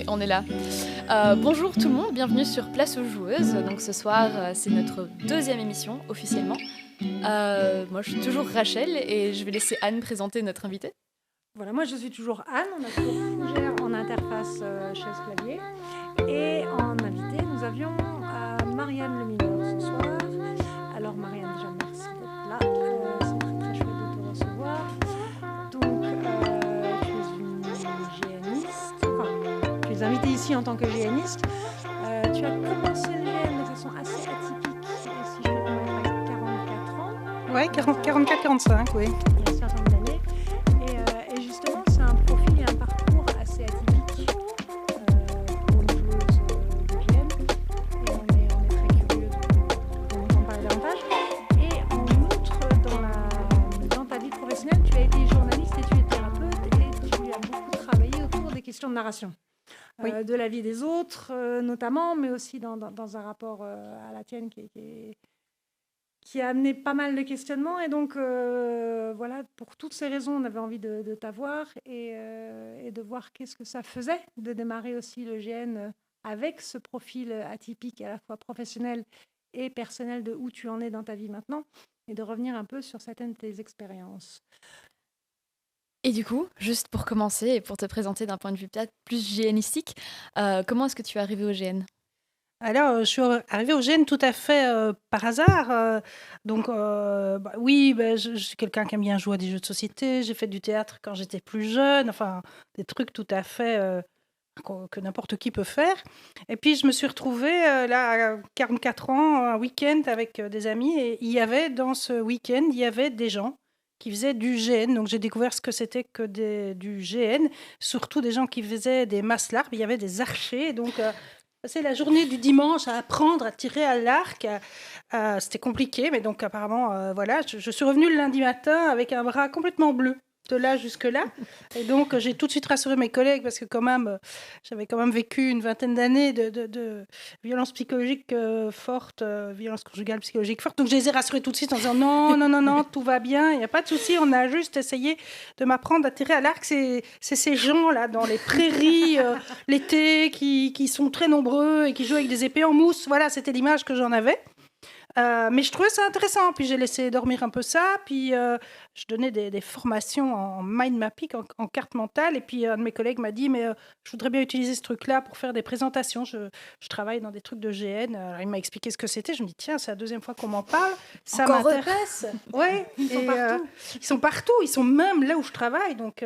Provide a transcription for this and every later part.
on est là. Bonjour tout le monde, bienvenue sur Place aux joueuses. Donc ce soir, c'est notre deuxième émission officiellement. Moi, je suis toujours Rachel et je vais laisser Anne présenter notre invitée. Voilà, moi je suis toujours Anne, on a toujours Fougère en interface chaise clavier. Et en invité, nous avions Marianne Le Mineur ce soir. Alors Marianne, déjà merci d'être là, c'est très très chouette de te recevoir. Donc tu es une GNiste, enfin tu es invitée ici en tant que GNiste. Tu as commencé le GN de façon assez atypique, si je peux me mettre à 44 ans. Ouais, 44-45, oui. Il y a un certain nombre d'années. Et justement, c'est un profil et un parcours assez atypique pour une joueuse de GN. Et on est très curieux d'en entendre parler davantage. Et en outre, dans ta vie professionnelle, tu as été journaliste et tu es thérapeute et tu as beaucoup travaillé autour des questions de narration. Oui. De la vie des autres, notamment, mais aussi dans un rapport à la tienne qui a amené pas mal de questionnements. Et donc, voilà, pour toutes ces raisons, on avait envie de t'avoir et de voir qu'est-ce que ça faisait de démarrer aussi le GN avec ce profil atypique à la fois professionnel et personnel de où tu en es dans ta vie maintenant et de revenir un peu sur certaines de tes expériences. Et du coup, juste pour commencer et pour te présenter d'un point de vue peut-être plus GNistique, comment est-ce que tu es arrivée au GN ? Alors, je suis arrivée au GN tout à fait par hasard. Oui, je suis quelqu'un qui aime bien jouer à des jeux de société. J'ai fait du théâtre quand j'étais plus jeune. Enfin, des trucs tout à fait que n'importe qui peut faire. Et puis, je me suis retrouvée là, à 44 ans, un week-end avec des amis. Et il y avait, dans ce week-end, il y avait des gens qui faisaient du GN. Donc, j'ai découvert ce que c'était que du GN. Surtout des gens qui faisaient des masses larves. Il y avait des archers. Donc, c'est la journée du dimanche à apprendre à tirer à l'arc. C'était compliqué, mais donc apparemment, voilà, je suis revenue le lundi matin avec un bras complètement bleu, de là jusque-là. Et donc, j'ai tout de suite rassuré mes collègues parce que quand même, j'avais quand même vécu une vingtaine d'années de violence psychologique forte, violence conjugale psychologique forte. Donc, je les ai rassurés tout de suite en disant non, tout va bien, il n'y a pas de souci, on a juste essayé de m'apprendre à tirer à l'arc. C'est ces gens-là dans les prairies l'été qui sont très nombreux et qui jouent avec des épées en mousse. Voilà, c'était l'image que j'en avais. Mais je trouvais ça intéressant. Puis j'ai laissé dormir un peu ça. Puis je donnais des formations en mind mapping, en carte mentale. Et puis un de mes collègues m'a dit, mais je voudrais bien utiliser ce truc-là pour faire des présentations. Je travaille dans des trucs de GN. Alors, il m'a expliqué ce que c'était. Je me dis, tiens, c'est la deuxième fois qu'on m'en parle. Ça Encore m'intéresse. Ouais. Ils sont partout. Ils sont partout. Ils sont même là où je travaille. Donc...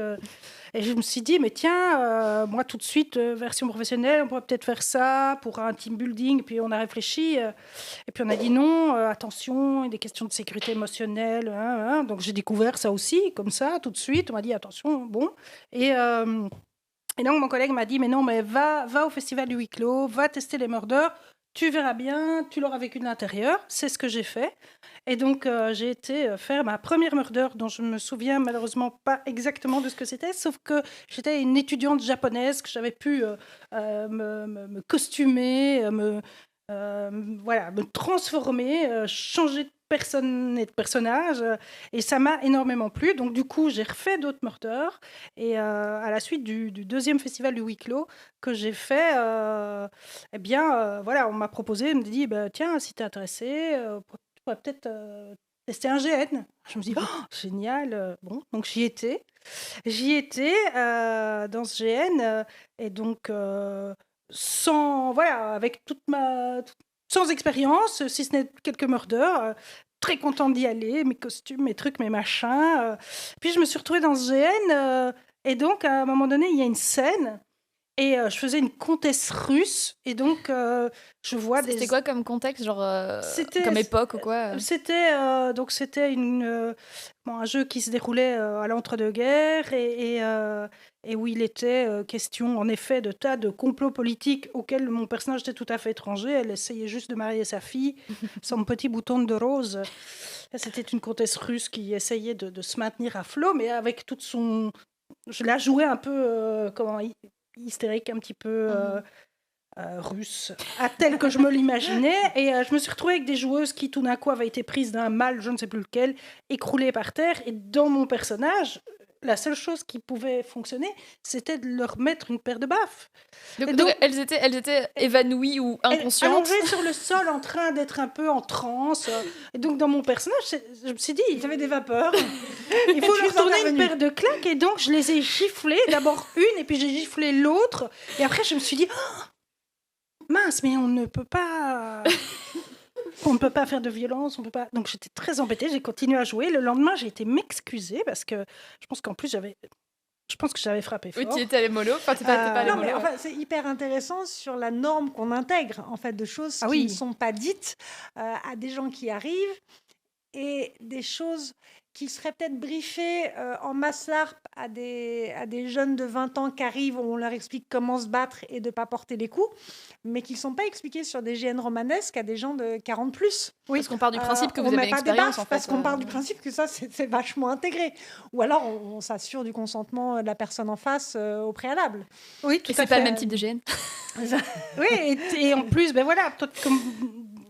Et je me suis dit, mais tiens, moi tout de suite, version professionnelle, on pourrait peut-être faire ça pour un team building. Puis on a réfléchi. Et puis on a dit non, attention, il y a des questions de sécurité émotionnelle. Donc j'ai découvert ça aussi, comme ça, tout de suite. On m'a dit, attention, bon. Et donc mon collègue m'a dit, mais non, mais va au festival du huis clos, va tester les mordeurs. Tu verras bien, tu l'auras vécu de l'intérieur. C'est ce que j'ai fait. Et donc, j'ai été faire ma première murder, dont je me souviens malheureusement pas exactement de ce que c'était, sauf que j'étais une étudiante japonaise, que j'avais pu me costumer, me transformer, changer de personne et de personnage, et ça m'a énormément plu. Donc, du coup, j'ai refait d'autres murders, et à la suite du deuxième festival du huis clos que j'ai fait, voilà, on m'a proposé, on me dit, tiens, si t'es intéressé, tu pourrais peut-être tester un GN. Je me dis, oh, génial. Bon, donc j'y étais. Dans ce GN, et donc sans expérience, si ce n'est quelques murders, très contente d'y aller, mes costumes, mes trucs, mes machins. Puis je me suis retrouvée dans ce GN, et donc à un moment donné, il y a une scène. Et je faisais une comtesse russe, et donc je vois des... C'était quoi comme contexte, genre comme époque ou quoi C'était un jeu qui se déroulait à l'entre-deux-guerres, et où il était question en effet de tas de complots politiques auxquels mon personnage était tout à fait étranger. Elle essayait juste de marier sa fille, son petit bouton de rose. C'était une comtesse russe qui essayait de se maintenir à flot, mais avec toute son... Je la jouais un peu hystérique, un petit peu russe, à tel que je me l'imaginais. Et je me suis retrouvée avec des joueuses qui, tout d'un coup, avaient été prises d'un mal, je ne sais plus lequel, écroulées par terre. Et dans mon personnage, la seule chose qui pouvait fonctionner, c'était de leur mettre une paire de baffes. Donc, Et donc, donc, elles étaient évanouies ou inconscientes. allongées sur le sol en train d'être un peu en transe. Et donc, dans mon personnage, je me suis dit, Tu avais des vapeurs. il faut Tu leur es tourner une intervenue. paire de claques. Et donc, je les ai giflées. D'abord une, et puis j'ai giflé l'autre. Et après, je me suis dit, oh, mince, mais on ne peut pas... On ne peut pas faire de violence, on peut pas. Donc j'étais très embêtée, j'ai continué à jouer. Le lendemain, j'ai été m'excuser parce que je pense qu'en plus je pense que j'avais frappé fort. Oui, tu étais allé mollo. Enfin, t'es pas allé Non, mollo. mais enfin, c'est hyper intéressant sur la norme qu'on intègre, en fait, de choses Ah qui oui. ne sont pas dites à des gens qui arrivent et des choses qui seraient peut-être briefées en masse LARP à des jeunes de 20 ans qui arrivent, où on leur explique comment se battre et de ne pas porter les coups, mais qui ne sont pas expliquées sur des GN romanesques à des gens de 40 plus. Parce qu'on part du principe que On vous avez met une pas des expérience, baffes en fait. parce qu'on part du principe que ça, c'est vachement intégré. Ou alors, on s'assure du consentement de la personne en face au préalable. Oui, tout Et à c'est pas fait. le même type de GN. Oui, et en plus, ben voilà, peut-être comme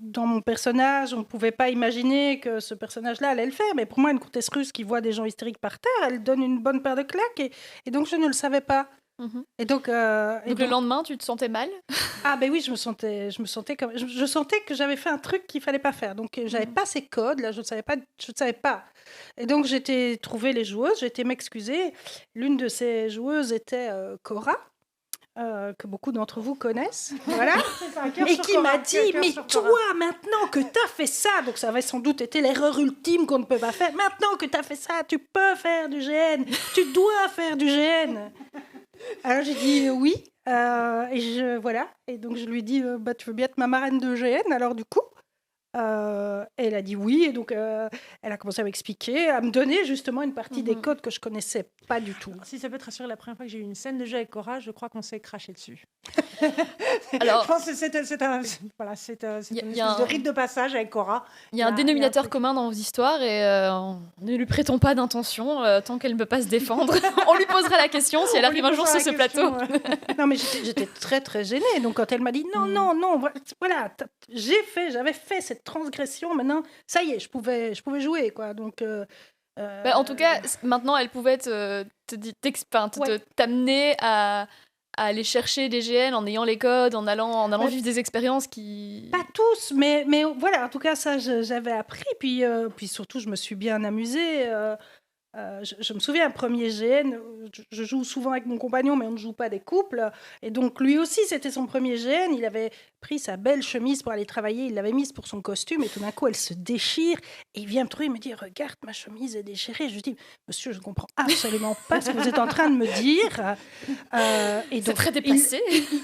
dans mon personnage, on ne pouvait pas imaginer que ce personnage-là allait le faire. Mais pour moi, une comtesse russe qui voit des gens hystériques par terre, elle donne une bonne paire de claques. Et donc, je ne le savais pas. Mhm. Et donc, Donc le lendemain, tu te sentais mal. ah ben oui, je me sentais comme, je sentais que j'avais fait un truc qu'il fallait pas faire. Donc, j'avais pas ces codes là, je ne savais pas. Et donc, j'étais trouvé les joueuses, j'étais m'excuser. L'une de ces joueuses était Cora. Que beaucoup d'entre vous connaissent, voilà, et qui m'a dit, mais toi, maintenant que tu as fait ça, donc ça avait sans doute été l'erreur ultime qu'on ne peut pas faire, maintenant que tu as fait ça, tu peux faire du GN, tu dois faire du GN. Alors j'ai dit oui, et voilà, et donc je lui ai dit, bah, tu veux bien être ma marraine de GN, alors du coup, elle a dit oui, et donc elle a commencé à m'expliquer, à me donner justement une partie des codes que je connaissais pas du tout. Si ça peut te rassurer, la première fois que j'ai eu une scène de jeu avec Cora, je crois qu'on s'est craché dessus. Alors, je pense que c'est une espèce de rite de passage avec Cora. il y a un dénominateur commun dans vos histoires et ne lui prêtons pas d'intention tant qu'elle ne peut pas se défendre. On lui posera la question si elle arrive un jour sur ce plateau. Non, mais j'étais très très gênée. Donc quand elle m'a dit non, voilà, j'avais fait cette transgression. Maintenant, ça y est, je pouvais jouer, quoi. Donc en tout cas, maintenant, elle pouvait t'amener à aller chercher des GN en ayant les codes, en allant vivre des expériences qui... Pas tous, mais voilà, en tout cas, ça, j'avais appris. Puis surtout, je me suis bien amusée. Je me souviens, un premier GN, je joue souvent avec mon compagnon, mais on ne joue pas des couples. Et donc, lui aussi, c'était son premier GN. Il avait pris sa belle chemise pour aller travailler, il l'avait mise pour son costume, et tout d'un coup, elle se déchire. Et il vient me trouver, il me dit, regarde, ma chemise est déchirée. Je lui dis, monsieur, je ne comprends absolument pas ce que vous êtes en train de me dire. Et donc, c'est très déplacé.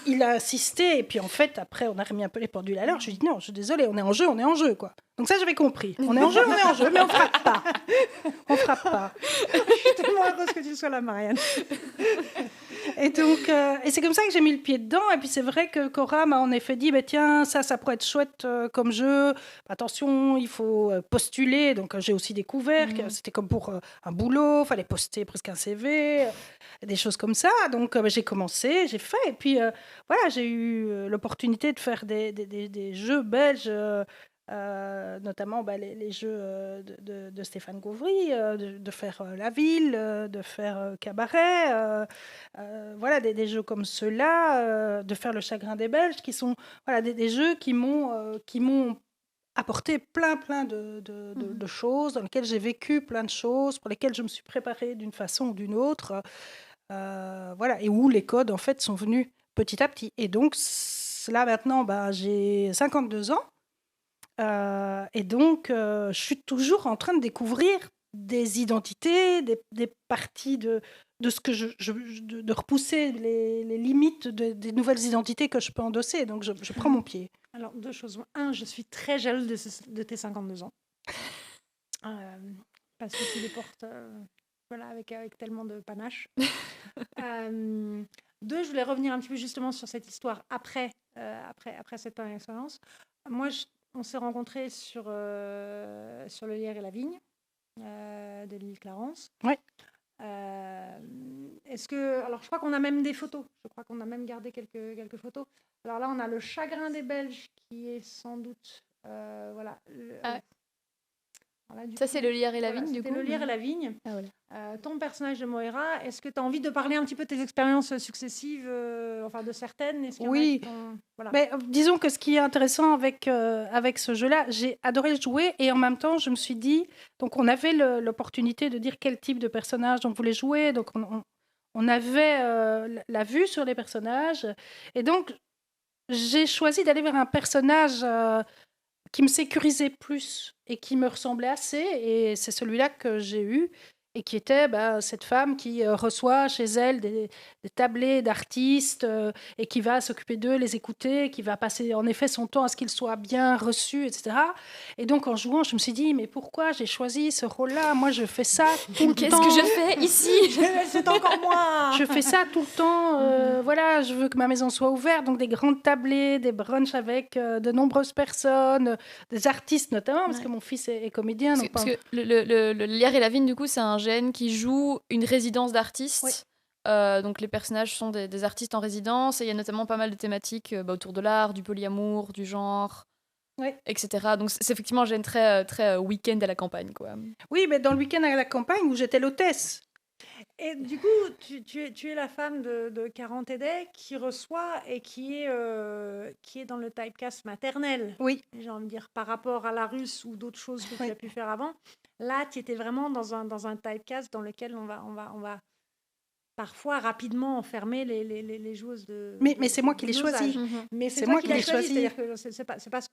Il a insisté, et puis en fait, après, on a remis un peu les pendules à l'heure. Je lui dis, non, je suis désolée, on est en jeu, quoi. Donc ça, j'avais compris. On est en jeu, mais on frappe pas. On frappe pas. Je suis tellement heureuse que tu sois là, Marianne. Et donc, et c'est comme ça que j'ai mis le pied dedans. Et puis c'est vrai que Cora m'a en effet dit, bah, tiens, ça pourrait être chouette comme jeu. Attention, il faut postuler. Donc j'ai aussi découvert que c'était comme pour un boulot, fallait poster presque un CV, des choses comme ça. Donc j'ai commencé, j'ai fait. Et puis voilà, j'ai eu l'opportunité de faire des jeux belges. Notamment les jeux de Stéphane Gauvry, de faire La Ville, de faire Cabaret, voilà, des jeux comme ceux-là, de faire Le Chagrin des Belges, qui sont voilà, des jeux qui m'ont apporté plein de choses, dans lesquelles j'ai vécu plein de choses, pour lesquelles je me suis préparée d'une façon ou d'une autre, voilà, et où les codes en fait sont venus petit à petit. Et donc là maintenant, j'ai 52 ans. Et donc, je suis toujours en train de découvrir des identités, des parties de ce que de repousser les limites des nouvelles identités que je peux endosser. Donc, je prends mon pied. Alors, deux choses. Un, je suis très jalouse de tes 52 ans. Parce que tu les portes voilà, avec tellement de panache. Deux, je voulais revenir un petit peu justement sur cette histoire après cette première expérience. Moi, on s'est rencontrés sur Le Lierre et la Vigne de Lily Clarence. Oui. Est-ce que... Alors, je crois qu'on a même des photos. Je crois qu'on a même gardé quelques photos. Alors là, on a Le Chagrin des Belges qui est sans doute... voilà. Voilà, du Ça, coup, c'est le lierre et la voilà, vigne, du c'était coup. le lierre et la vigne. Ah, voilà. Ton personnage de Moira, est-ce que tu as envie de parler un petit peu de tes expériences successives, enfin de certaines? Est-ce qu'il y en a qui Oui, t'ont... Voilà. mais disons que ce qui est intéressant avec ce jeu-là, j'ai adoré le jouer et en même temps, je me suis dit, donc on avait l'opportunité de dire quel type de personnage on voulait jouer, donc on avait la vue sur les personnages et donc j'ai choisi d'aller vers un personnage qui me sécurisait plus et qui me ressemblait assez. Et c'est celui-là que j'ai eu et qui était cette femme qui reçoit chez elle des tablés d'artistes et qui va s'occuper d'eux, les écouter, qui va passer en effet son temps à ce qu'ils soient bien reçus, etc. Et donc en jouant, je me suis dit, mais pourquoi j'ai choisi ce rôle-là? Moi, je fais ça tout le Qu'est-ce temps. que je fais ici? C'est encore moi. Je fais ça tout le temps. Voilà, je veux que ma maison soit ouverte, donc des grandes tablées, des brunchs avec de nombreuses personnes, des artistes notamment, parce Ouais. que mon fils est comédien. Parce Donc que, parce que le lierre et la vigne, du coup, c'est un gène qui joue une résidence d'artistes. Oui. Donc les personnages sont des artistes en résidence et il y a notamment pas mal de thématiques autour de l'art, du polyamour, du genre, Oui. etc. Donc c'est effectivement un gène très, très week-end à la campagne, quoi. Oui, mais dans le week-end à la campagne où j'étais l'hôtesse. Et du coup, tu es la femme de 40 et des qui reçoit et qui est dans le typecast maternel. Oui, J'ai envie de dire, par rapport à la russe ou d'autres choses que tu Oui. as pu faire avant. Là, tu étais vraiment dans un typecast dans lequel on va parfois rapidement enfermer les joueuses de mais c'est moi qui de l'ai nos choisi. âges. Mhm. Mais c'est C'est toi moi qui qui l'as l'ai choisi. choisi. C'est-à-dire que c'est pas ce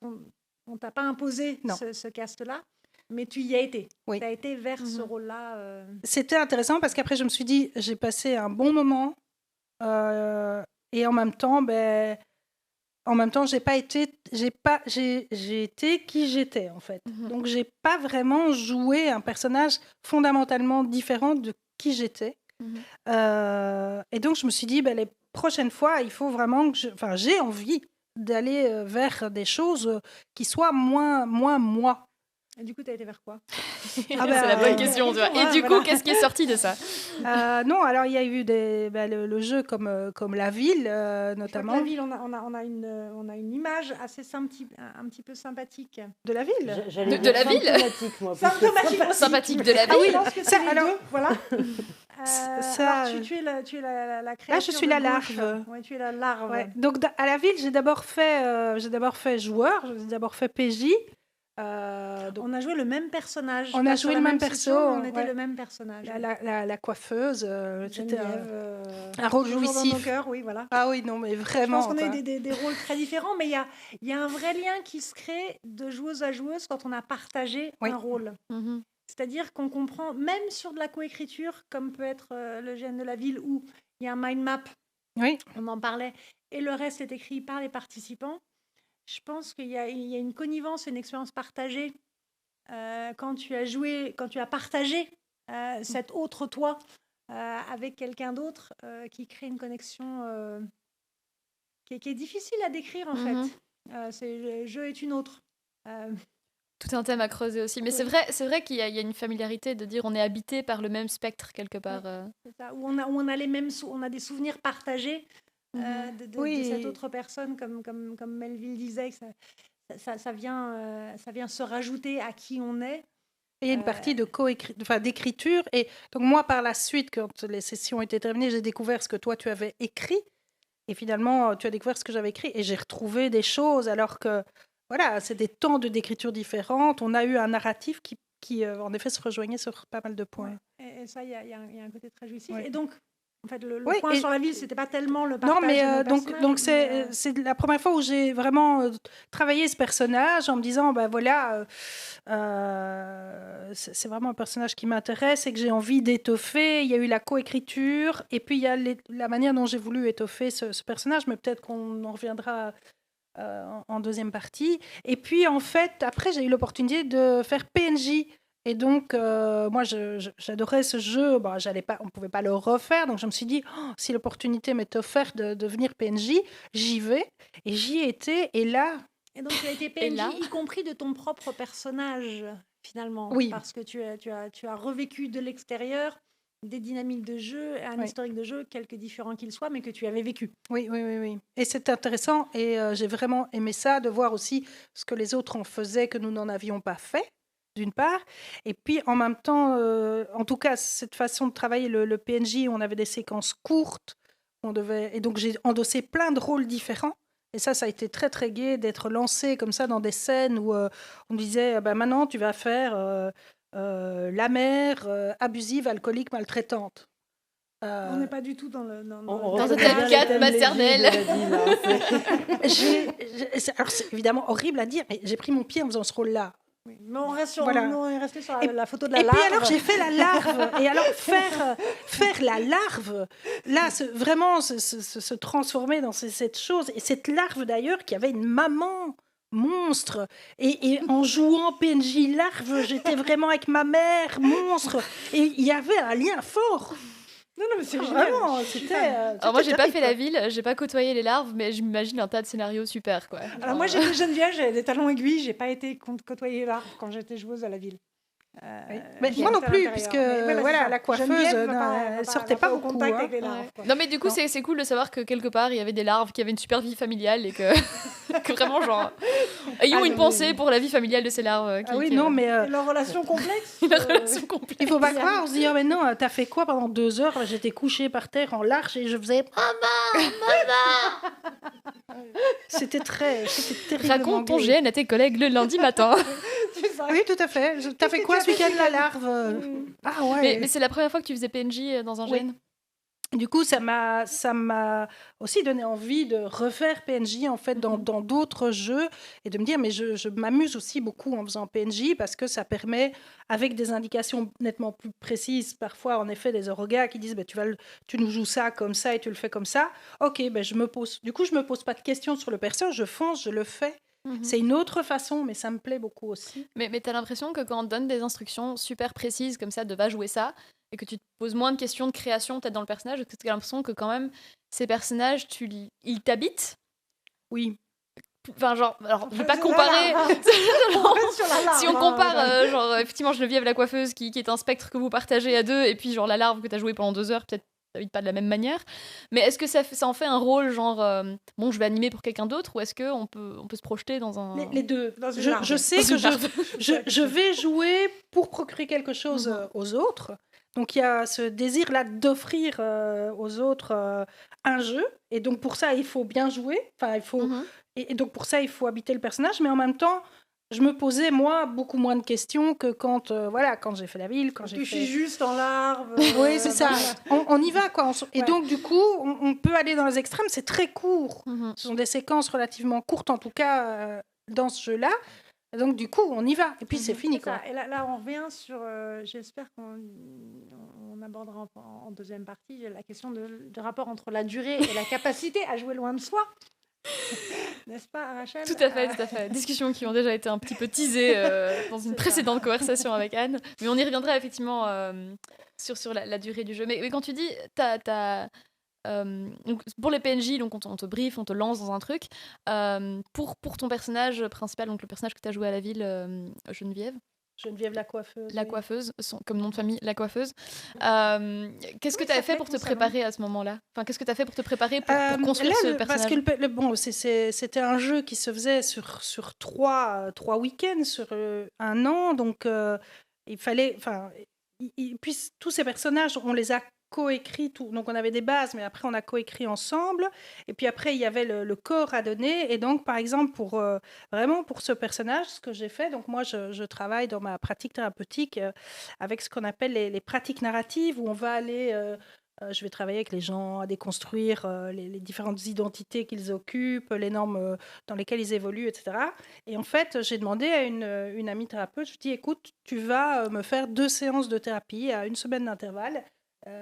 qu'on t'a pas imposé, Non. ce cast-là, mais tu y as été. Oui. Tu as été vers ce Mhm. rôle-là. C'était intéressant parce qu'après, je me suis dit, j'ai passé un bon moment et en même temps, j'ai été qui j'étais en fait. Mhm. Donc j'ai pas vraiment joué un personnage fondamentalement différent de qui j'étais. Mhm. Et donc je me suis dit, les prochaines fois, il faut vraiment que j'ai envie d'aller vers des choses qui soient moins moi. Et du coup, tu as été vers quoi? C'est la bonne question, tu vois. Et du coup, qu'est-ce qui est sorti de ça? Non, alors il y a eu le jeu comme La Ville, Je vois que notamment. la ville, on a une image assez un petit peu sympathique. De La Ville. J'allais De dire la ville symptomatique, moi. plus que Symptomatique. Sympathique de la Ah oui, ville. Je pense que ça, c'est les alors- deux, voilà. ça, Alors, tu es la créature. Là, je suis de la gauche. larve. Ouais, tu es la larve. Ouais. Donc à La Ville, j'ai d'abord fait joueur, j'ai d'abord fait PJ. Donc, On a joué le même personnage. On a Pas sur joué la le même même perso, session, mais on était ouais. le même personnage. la coiffeuse, c'était Geneviève, un rôle toujours dans jouissif. nos cœurs, oui, voilà. Ah oui, non, mais Je vraiment. pense qu'on a quoi. eu des rôles très différents, mais il y a un vrai lien qui se crée de joueuse à joueuse quand on a partagé Oui. un rôle. Mhm. C'est-à-dire qu'on comprend, même sur de la coécriture, comme peut être le gène de la ville, où il y a un mind map, Oui, on en parlait, et le reste est écrit par les participants. Je pense qu'il y a une connivence, une expérience partagée quand tu as partagé cet autre toi avec quelqu'un d'autre qui crée une connexion qui est difficile à décrire en Mhm. fait. C'est je est une autre. Tout un thème à creuser aussi. Mais Oui. c'est vrai qu'il y a une familiarité de dire on est habité par le même spectre quelque part. C'est ça, où on a les mêmes on a des souvenirs partagés Mhm. de Oui. cette autre personne, comme Melville disait, que ça vient se rajouter à qui on est. et il y a une partie d'écriture. Et donc moi, par la suite, quand les sessions étaient terminées, j'ai découvert ce que toi, tu avais écrit. Et finalement, tu as découvert ce que j'avais écrit. Et j'ai retrouvé des choses, alors que, voilà, c'est des temps d'écriture différentes. On a eu un narratif qui en effet, se rejoignait sur pas mal de points. Ouais. Et ça, il y a un côté très jouissif. Ouais. Et donc, en fait, le Oui, point et- sur la ville, c'était pas tellement le partage Non, mais de nos donc personnages, mais, c'est la première fois où j'ai vraiment travaillé ce personnage en me disant, c'est vraiment un personnage qui m'intéresse et que j'ai envie d'étoffer. Il y a eu la coécriture et puis il y a la manière dont j'ai voulu étoffer ce personnage, mais peut-être qu'on en reviendra en deuxième partie. Et puis, en fait, après, j'ai eu l'opportunité de faire PNJ. Et donc, moi, j'adorais ce jeu. On ne pouvait pas le refaire. Donc, je me suis dit, si l'opportunité m'est offerte de devenir PNJ, j'y vais. Et j'y ai été. Et là, Et donc, tu as été Et PNJ, là y compris de ton propre personnage, finalement. Oui. Parce que tu as revécu de l'extérieur des dynamiques de jeu, un Oui. historique de jeu, quelque différent qu'il soit, mais que tu avais vécu. oui. Et c'est intéressant. Et j'ai vraiment aimé ça, de voir aussi ce que les autres en faisaient, que nous n'en avions pas fait. d'une part. Et puis, en même temps, en tout cas, cette façon de travailler le PNJ, on avait des séquences courtes. Et donc, j'ai endossé plein de rôles différents. Et ça a été très, très gai d'être lancée comme ça dans des scènes où on me disait maintenant, tu vas faire la mère abusive, alcoolique, maltraitante. On n'est pas du tout dans le. Dans un thème 4 maternel. Alors, c'est évidemment horrible à dire, mais j'ai pris mon pied en faisant ce rôle-là. Oui, mais on reste sur, Voilà. on est resté sur la photo de la Et larve. puis alors, j'ai fait la larve. Et alors, faire la larve, là, vraiment se transformer dans cette chose. Et cette larve, d'ailleurs, qui avait une maman monstre. Et en jouant PNJ larve, j'étais vraiment avec ma mère monstre. Et il y avait un lien fort. Non, mais c'est génial. Vraiment, c'était. Alors moi, j'ai pas fait la ville, j'ai pas côtoyé les larves, mais je m'imagine un tas de scénarios super, quoi. Alors moi, j'étais Geneviève, j'avais des talons aiguilles, j'ai pas été côtoyer les larves quand j'étais joueuse à la ville. Oui. Mais moi non plus, puisque la coiffeuse, elle sortait pas beaucoup. Contact avec les larves, quoi. Non, mais du coup, c'est cool de savoir que quelque part, il y avait des larves qui avaient une super vie familiale et que, que vraiment, genre, ayons une pensée pour la vie familiale de ces larves. Mais et leur relation complexe. Il faut pas croire, on se dit, oh mais non, t'as fait quoi pendant 2 heures? J'étais couchée par terre en large et je faisais maman. C'était terrible. Raconte ton GN à tes collègues le lundi matin. Oui, tout à fait. T'as fait quoi ce week-end, la larve? Ah ouais. Mais c'est la première fois que tu faisais PNJ dans un GN? Du coup, ça m'a aussi donné envie de refaire PNJ en fait dans d'autres jeux et de me dire mais je m'amuse aussi beaucoup en faisant PNJ parce que ça permet, avec des indications nettement plus précises, parfois en effet des orgas qui disent tu nous joues ça comme ça et tu le fais comme ça. Ok, je me pose pas de questions sur le personnage, je fonce, je le fais. C'est une autre façon, mais ça me plaît beaucoup aussi. Mais t'as l'impression que quand on te donne des instructions super précises comme ça de va jouer ça, et que tu te poses moins de questions de création peut-être dans le personnage, est-ce que tu as l'impression que quand même ces personnages, ils t'habitent? Oui. Enfin, genre, alors je vais pas comparer. Si on compare, genre, effectivement, Geneviève la coiffeuse qui est un spectre que vous partagez à deux, et puis genre la larve que t'as joué pendant 2 heures, peut-être t'habites pas de la même manière. Mais est-ce que ça en fait un rôle genre, bon, je vais animer pour quelqu'un d'autre, ou est-ce qu'on peut se projeter dans un. Les deux. Je sais que je vais jouer pour procurer quelque chose aux autres. Donc il y a ce désir-là d'offrir aux autres un jeu. Et donc pour ça, il faut bien jouer. Enfin, il faut... Et donc pour ça, il faut habiter le personnage. Mais en même temps, je me posais, moi, beaucoup moins de questions que quand j'ai fait la ville. Tu suis juste en larve. Oui, c'est ça. On y va, quoi. Et donc, du coup, on peut aller dans les extrêmes. C'est très court. Ce sont des séquences relativement courtes, en tout cas, dans ce jeu-là. Donc, du coup, on y va. Et puis, c'est fini, quoi. Et là, on revient sur... j'espère qu'on abordera en deuxième partie la question du rapport entre la durée et la capacité à jouer loin de soi. N'est-ce pas, Rachel? Tout à fait. Discussions qui ont déjà été un petit peu teasées dans une précédente conversation avec Anne. Mais on y reviendra effectivement sur la durée du jeu. Mais quand tu dis, donc pour les PNJ, donc on te brief, on te lance dans un truc. Pour ton personnage principal, donc le personnage que tu as joué à la ville, Geneviève la coiffeuse. La coiffeuse, comme nom de famille, la coiffeuse. Qu'est-ce que tu avais fait pour te préparer à ce moment-là? Enfin, qu'est-ce que tu as fait pour te préparer pour construire ce personnage? Parce que c'était un jeu qui se faisait sur 3 week-ends, sur 1 an. Donc, il fallait... Puis tous ces personnages, on les a coécrits. Donc, on avait des bases, mais après, on a coécrit ensemble. Et puis après, il y avait le corps à donner. Et donc, par exemple, vraiment pour ce personnage, ce que j'ai fait, donc moi, je travaille dans ma pratique thérapeutique avec ce qu'on appelle les pratiques narratives, où on va aller... je vais travailler avec les gens à déconstruire les différentes identités qu'ils occupent, les normes dans lesquelles ils évoluent, etc. Et en fait, j'ai demandé à une amie thérapeute, je dis, écoute, tu vas me faire 2 séances de thérapie à 1 semaine d'intervalle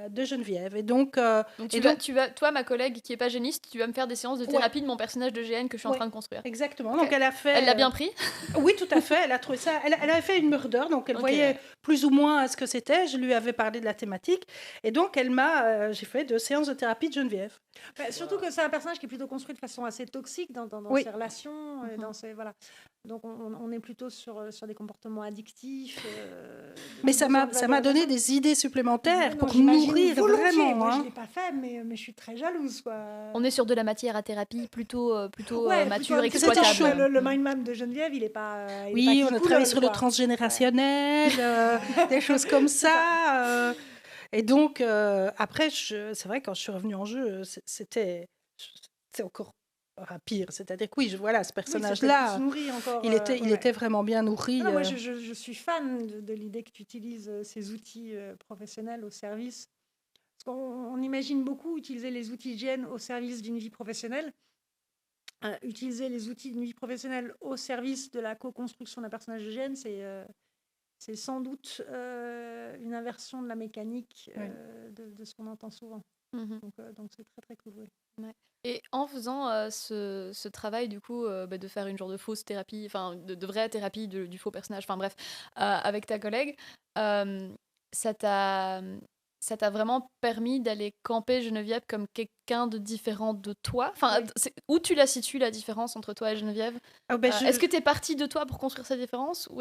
de Geneviève. Et donc, toi, ma collègue qui n'est pas géniste, tu vas me faire des séances de thérapie de mon personnage de GN que je suis en train de construire. Exactement. Donc, elle a fait... Elle l'a bien pris? Oui, tout à fait. Elle a trouvé ça... Elle avait fait une murder, donc elle voyait plus ou moins ce que c'était. Je lui avais parlé de la thématique. Et donc, j'ai fait 2 séances de thérapie de Geneviève. Surtout que c'est un personnage qui est plutôt construit de façon assez toxique dans Oui. ses relations. Dans ses, voilà. Donc, on est plutôt sur des comportements addictifs. Mais ça m'a donné des idées supplémentaires pour nourrir vraiment. Moi, je ne l'ai pas fait, mais je suis très jalouse. Quoi. On est sur de la matière à thérapie plutôt mature, C'était exploitable. chaud. Le mind map de Geneviève, il n'est pas. Oui, on a travaillé sur le transgénérationnel, des choses comme ça. Et donc, après, c'est vrai, quand je suis revenue en jeu, c'est encore pire. C'est-à-dire que ce personnage-là, il était vraiment bien nourri. Moi, je suis fan de l'idée que tu utilises ces outils professionnels au service. Parce qu'on imagine beaucoup utiliser les outils GN au service d'une vie professionnelle. Utiliser les outils d'une vie professionnelle au service de la co-construction d'un personnage de GN, c'est sans doute une inversion de la mécanique de ce qu'on entend souvent. Donc c'est très très cool. Ouais. Et en faisant ce travail du coup de faire une genre de fausse thérapie, enfin de vraie thérapie du faux personnage, enfin bref, avec ta collègue, ça t'a vraiment permis d'aller camper Geneviève comme quelqu'un de différent de toi. Enfin, où tu la situes la différence entre toi et Geneviève? Est-ce que t'es partie de toi pour construire cette différence, ou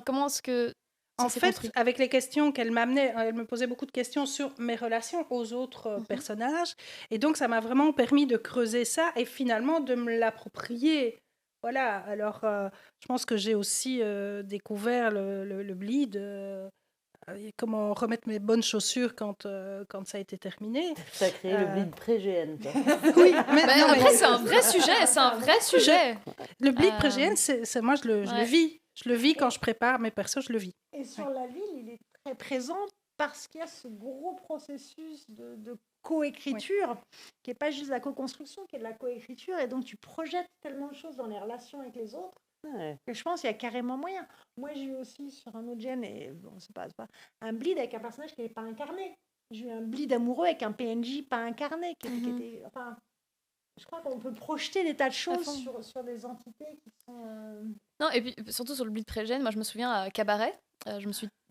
comment est-ce que en fait, avec les questions qu'elle m'amenait, elle me posait beaucoup de questions sur mes relations aux autres personnages. Et donc, ça m'a vraiment permis de creuser ça et finalement de me l'approprier. Voilà. Alors, je pense que j'ai aussi découvert le bleed, comment remettre mes bonnes chaussures quand ça a été terminé. Ça a créé le bleed pré-GN. Oui, mais après, c'est un vrai sujet. Le bleed pré-GN, moi, je le vis. Je le vis quand je prépare mes persos, je le vis. Et sur la ville, il est très présent parce qu'il y a ce gros processus de coécriture, qui n'est pas juste la co-construction, qui est de la coécriture. Et donc, tu projettes tellement de choses dans les relations avec les autres que je pense qu'il y a carrément moyen. Moi, j'ai eu aussi sur un autre gène, et bon, c'est pas un bleed avec un personnage qui n'est pas incarné. J'ai eu un bleed amoureux avec un PNJ pas incarné. Qui était, enfin, je crois qu'on peut projeter des tas de choses sur des entités qui sont... Non, et puis surtout sur le bleed pré-gène, moi je me souviens à Cabaret,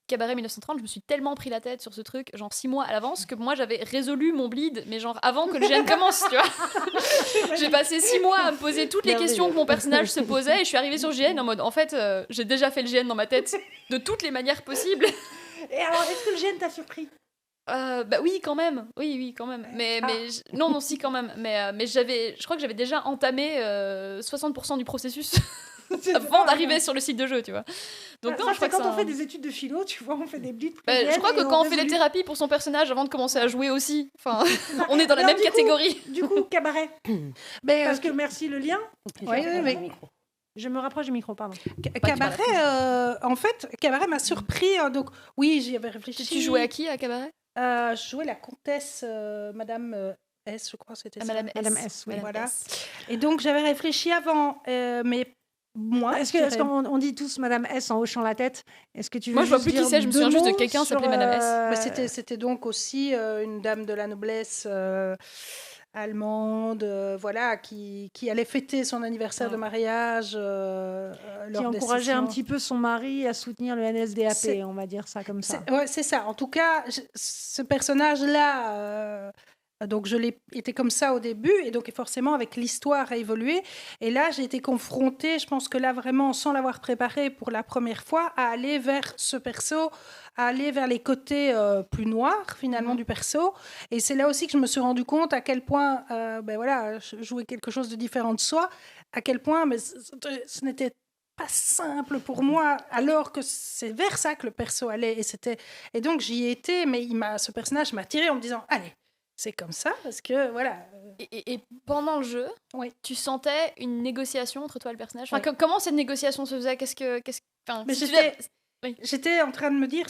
Cabaret 1930, je me suis tellement pris la tête sur ce truc, genre 6 mois à l'avance, que moi j'avais résolu mon bleed, mais genre avant que le gène commence, tu vois. J'ai passé 6 mois à me poser toutes les questions que mon personnage se posait, et je suis arrivée sur GN en mode, en fait, j'ai déjà fait le GN dans ma tête de toutes les manières possibles. Et alors, est-ce que le GN t'a surpris? Bah oui, quand même. Oui, quand même. Non, si, quand même. Mais je crois que j'avais déjà entamé 60% du processus avant d'arriver sur le site de jeu, tu vois. Donc non, je crois que quand on fait des études de philo, tu vois, on fait des bleeds. Je crois que quand on fait les thérapies pour son personnage avant de commencer à jouer aussi, enfin, on est dans la même catégorie. Du coup, Cabaret. Parce que merci le lien. Oui. Je me rapproche du micro, pardon. Cabaret, en fait, Cabaret m'a surpris. Donc, oui, j'y avais réfléchi. Tu jouais à qui à Cabaret? Je jouais la comtesse Madame S, je crois que c'était ça. Madame S, oui. Voilà. Et donc, j'avais réfléchi avant, mais moi... Est-ce qu'on dit tous Madame S en hochant la tête? Est-ce que tu veux Moi, je vois plus qui c'est, je me souviens juste de quelqu'un qui s'appelait Madame S. C'était donc aussi une dame de la noblesse... allemande, qui allait fêter son anniversaire de mariage. Qui encourageait un petit peu son mari à soutenir le NSDAP, on va dire ça comme ça. C'est ça. En tout cas, ce personnage-là, donc je l'ai été comme ça au début, et donc forcément, avec l'histoire a évolué. Et là, j'ai été confrontée, je pense que là, vraiment, sans l'avoir préparé pour la première fois, à aller vers ce perso, à aller vers les côtés plus noirs, finalement, du perso. Et c'est là aussi que je me suis rendu compte à quel point, jouer quelque chose de différent de soi, à quel point ce n'était pas simple pour moi, alors que c'est vers ça que le perso allait. Et donc, j'y ai été, mais ce personnage m'a tiré en me disant, allez, c'est comme ça, parce que, voilà... Et pendant le jeu, tu sentais une négociation entre toi et le personnage. Enfin, comment cette négociation se faisait? J'étais en train de me dire,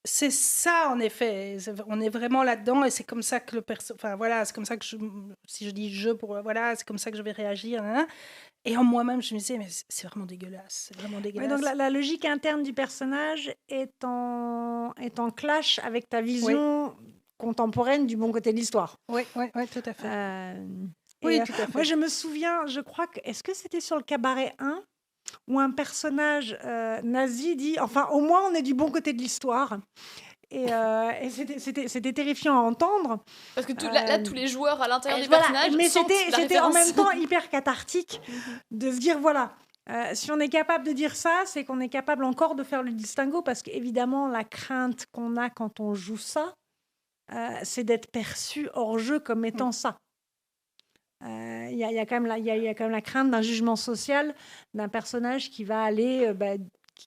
c'est ça en effet, on est vraiment là-dedans, et c'est comme ça que le perso, enfin voilà, c'est comme ça que si je dis je pour c'est comme ça que je vais réagir, et en moi-même je me disais mais c'est vraiment dégueulasse, Oui, donc la logique interne du personnage est en clash avec ta vision contemporaine du bon côté de l'histoire. Oui, tout à fait. Tout à fait. Moi je me souviens, je crois que est-ce que c'était sur le Cabaret 1 où un personnage nazi dit, enfin, au moins on est du bon côté de l'histoire. Et c'était terrifiant à entendre. Parce que là, tous les joueurs à l'intérieur du Voilà, personnage mais sentent la c'était en référence. même temps hyper cathartique de se dire, voilà, si on est capable de dire ça, c'est qu'on est capable encore de faire le distinguo, parce qu'évidemment, la crainte qu'on a quand on joue ça, c'est d'être perçu hors jeu comme étant ça. Il y a quand même la crainte d'un jugement social d'un personnage qui va aller,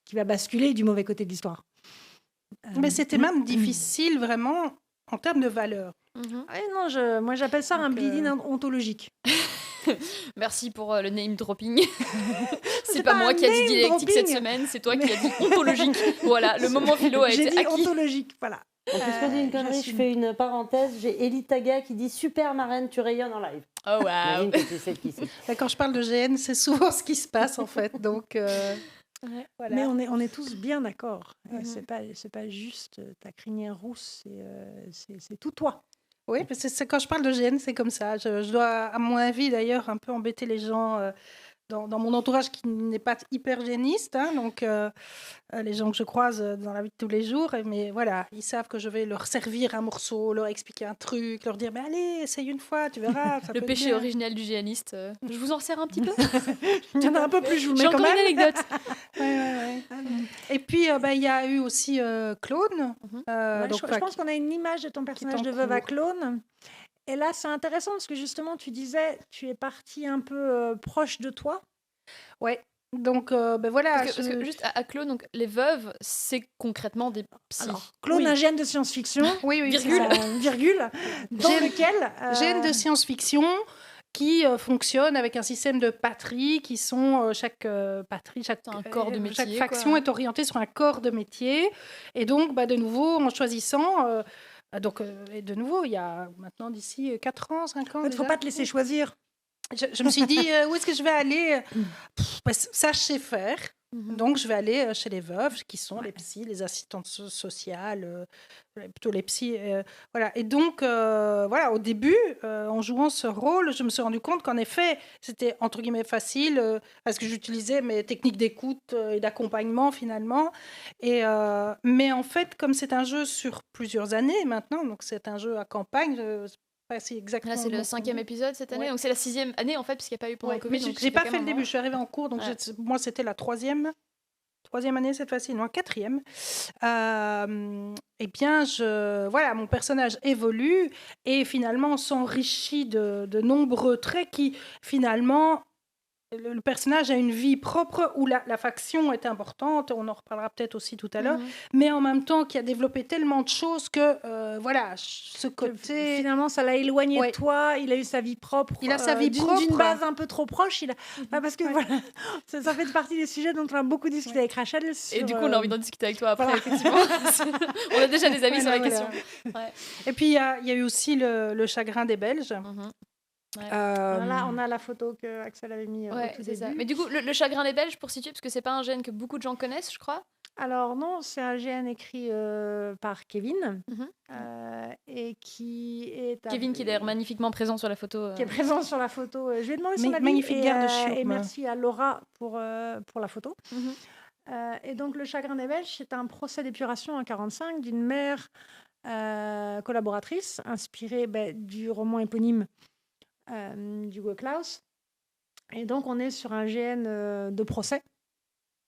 qui va basculer du mauvais côté de l'histoire. Mais c'était même difficile, vraiment, en termes de valeur. Non, moi j'appelle ça un bleed-in ontologique. Merci pour le name dropping. C'est pas moi qui a dit dialectique cette semaine, c'est toi qui as dit ontologique. Voilà, le moment philo a été J'ai dit acquis. ontologique, voilà. Puisqu'on dit une connerie, je fais une parenthèse. J'ai Elitaga qui dit super marraine, tu rayonnes en live. Oh waouh. Imagine que tu sais qui c'est. Quand je parle de GN, c'est souvent ce qui se passe, en fait. Donc, voilà. Mais on est tous bien d'accord. C'est pas juste ta crinière rousse, c'est tout toi. Oui, parce que quand je parle de GN, c'est comme ça. Je dois, à mon avis, d'ailleurs, un peu embêter les gens dans mon entourage qui n'est pas hyper géniste. Donc, les gens que je croise dans la vie de tous les jours. Mais voilà, ils savent que je vais leur servir un morceau, leur expliquer un truc, leur dire, mais allez, essaye une fois, tu verras. Ça Le peut péché être bien. originel du géaniste. Je vous en sers un petit peu. Il y en a un peu plus, je vous le J'ai mets quand encore une même. anecdote. Ouais. Et puis, il y a eu aussi Clone. Je pense qu'on a une image de ton personnage de veuve à cours. Clone. Et là, c'est intéressant parce que justement, tu disais, tu es partie un peu proche de toi. Ouais. Donc, voilà. Parce que juste à Clone, donc, les veuves, c'est concrètement des psys. Alors, Clone, un gène de science-fiction, Oui, Virgule. virgule, dans lequel... Gène de science-fiction qui fonctionne avec un système de patries qui sont chaque patrie, C'est un corps de métier, chaque faction quoi. est orientée sur un corps de métier. Et donc, de nouveau, en choisissant, et de nouveau, il y a maintenant d'ici 4 ans, 5 ans. Il ne faut déjà, pas te laisser choisir. je me suis dit, où est-ce que je vais aller ça, je sais faire. Donc, je vais aller chez les veuves, qui sont les psys, les assistantes sociales, plutôt les psys. Voilà. Et donc, voilà, au début, en jouant ce rôle, je me suis rendu compte qu'en effet, c'était entre guillemets facile, parce que j'utilisais mes techniques d'écoute et d'accompagnement finalement. Mais en fait, comme c'est un jeu sur plusieurs années maintenant, donc c'est un jeu à campagne, pas si exactement. Là, c'est le 5e épisode cette année, Ouais. donc c'est la 6e année en fait, puisqu'il n'y a pas eu pendant le Covid. Mais donc j'ai pas c'était fait quand le même début, je suis arrivée en cours, donc Ouais. moi c'était la troisième année cette fois-ci, non, 4e. Eh bien, voilà, mon personnage évolue et finalement s'enrichit de nombreux traits qui finalement... Le personnage a une vie propre où la faction est importante, on en reparlera peut-être aussi tout à l'heure, mais en même temps qui a développé tellement de choses que, voilà, ce côté... Finalement, ça l'a éloigné Ouais. de toi. Il a eu sa vie propre. Il a sa vie d'une propre. base un peu trop proche. Parce que voilà, ça fait partie des sujets dont on a beaucoup discuté avec Rachel. Et du coup, on a envie d'en discuter avec toi après, voilà. effectivement. On a déjà des avis sur la Voilà. question. Ouais. Et puis, il y a eu aussi le chagrin des Belges. Là, on a la photo que Axel avait mis au Ouais, tout c'est ça. début. Mais du coup, le chagrin des Belges, pour situer, parce que c'est pas un gène que beaucoup de gens connaissent, je crois. Alors non, c'est un GN écrit par Kevin Mhm. et qui est Kevin, qui est d'ailleurs magnifiquement présent sur la photo. qui est présent sur la photo. Je lui ai demandé son avis Magnifique et, garde et chiourme. merci à Laura pour la photo. Mhm. Et donc le chagrin des Belges, c'est un procès d'épuration en 1945 d'une mère collaboratrice inspirée du roman éponyme d'Hugo Claus. Et donc on est sur un GN de procès.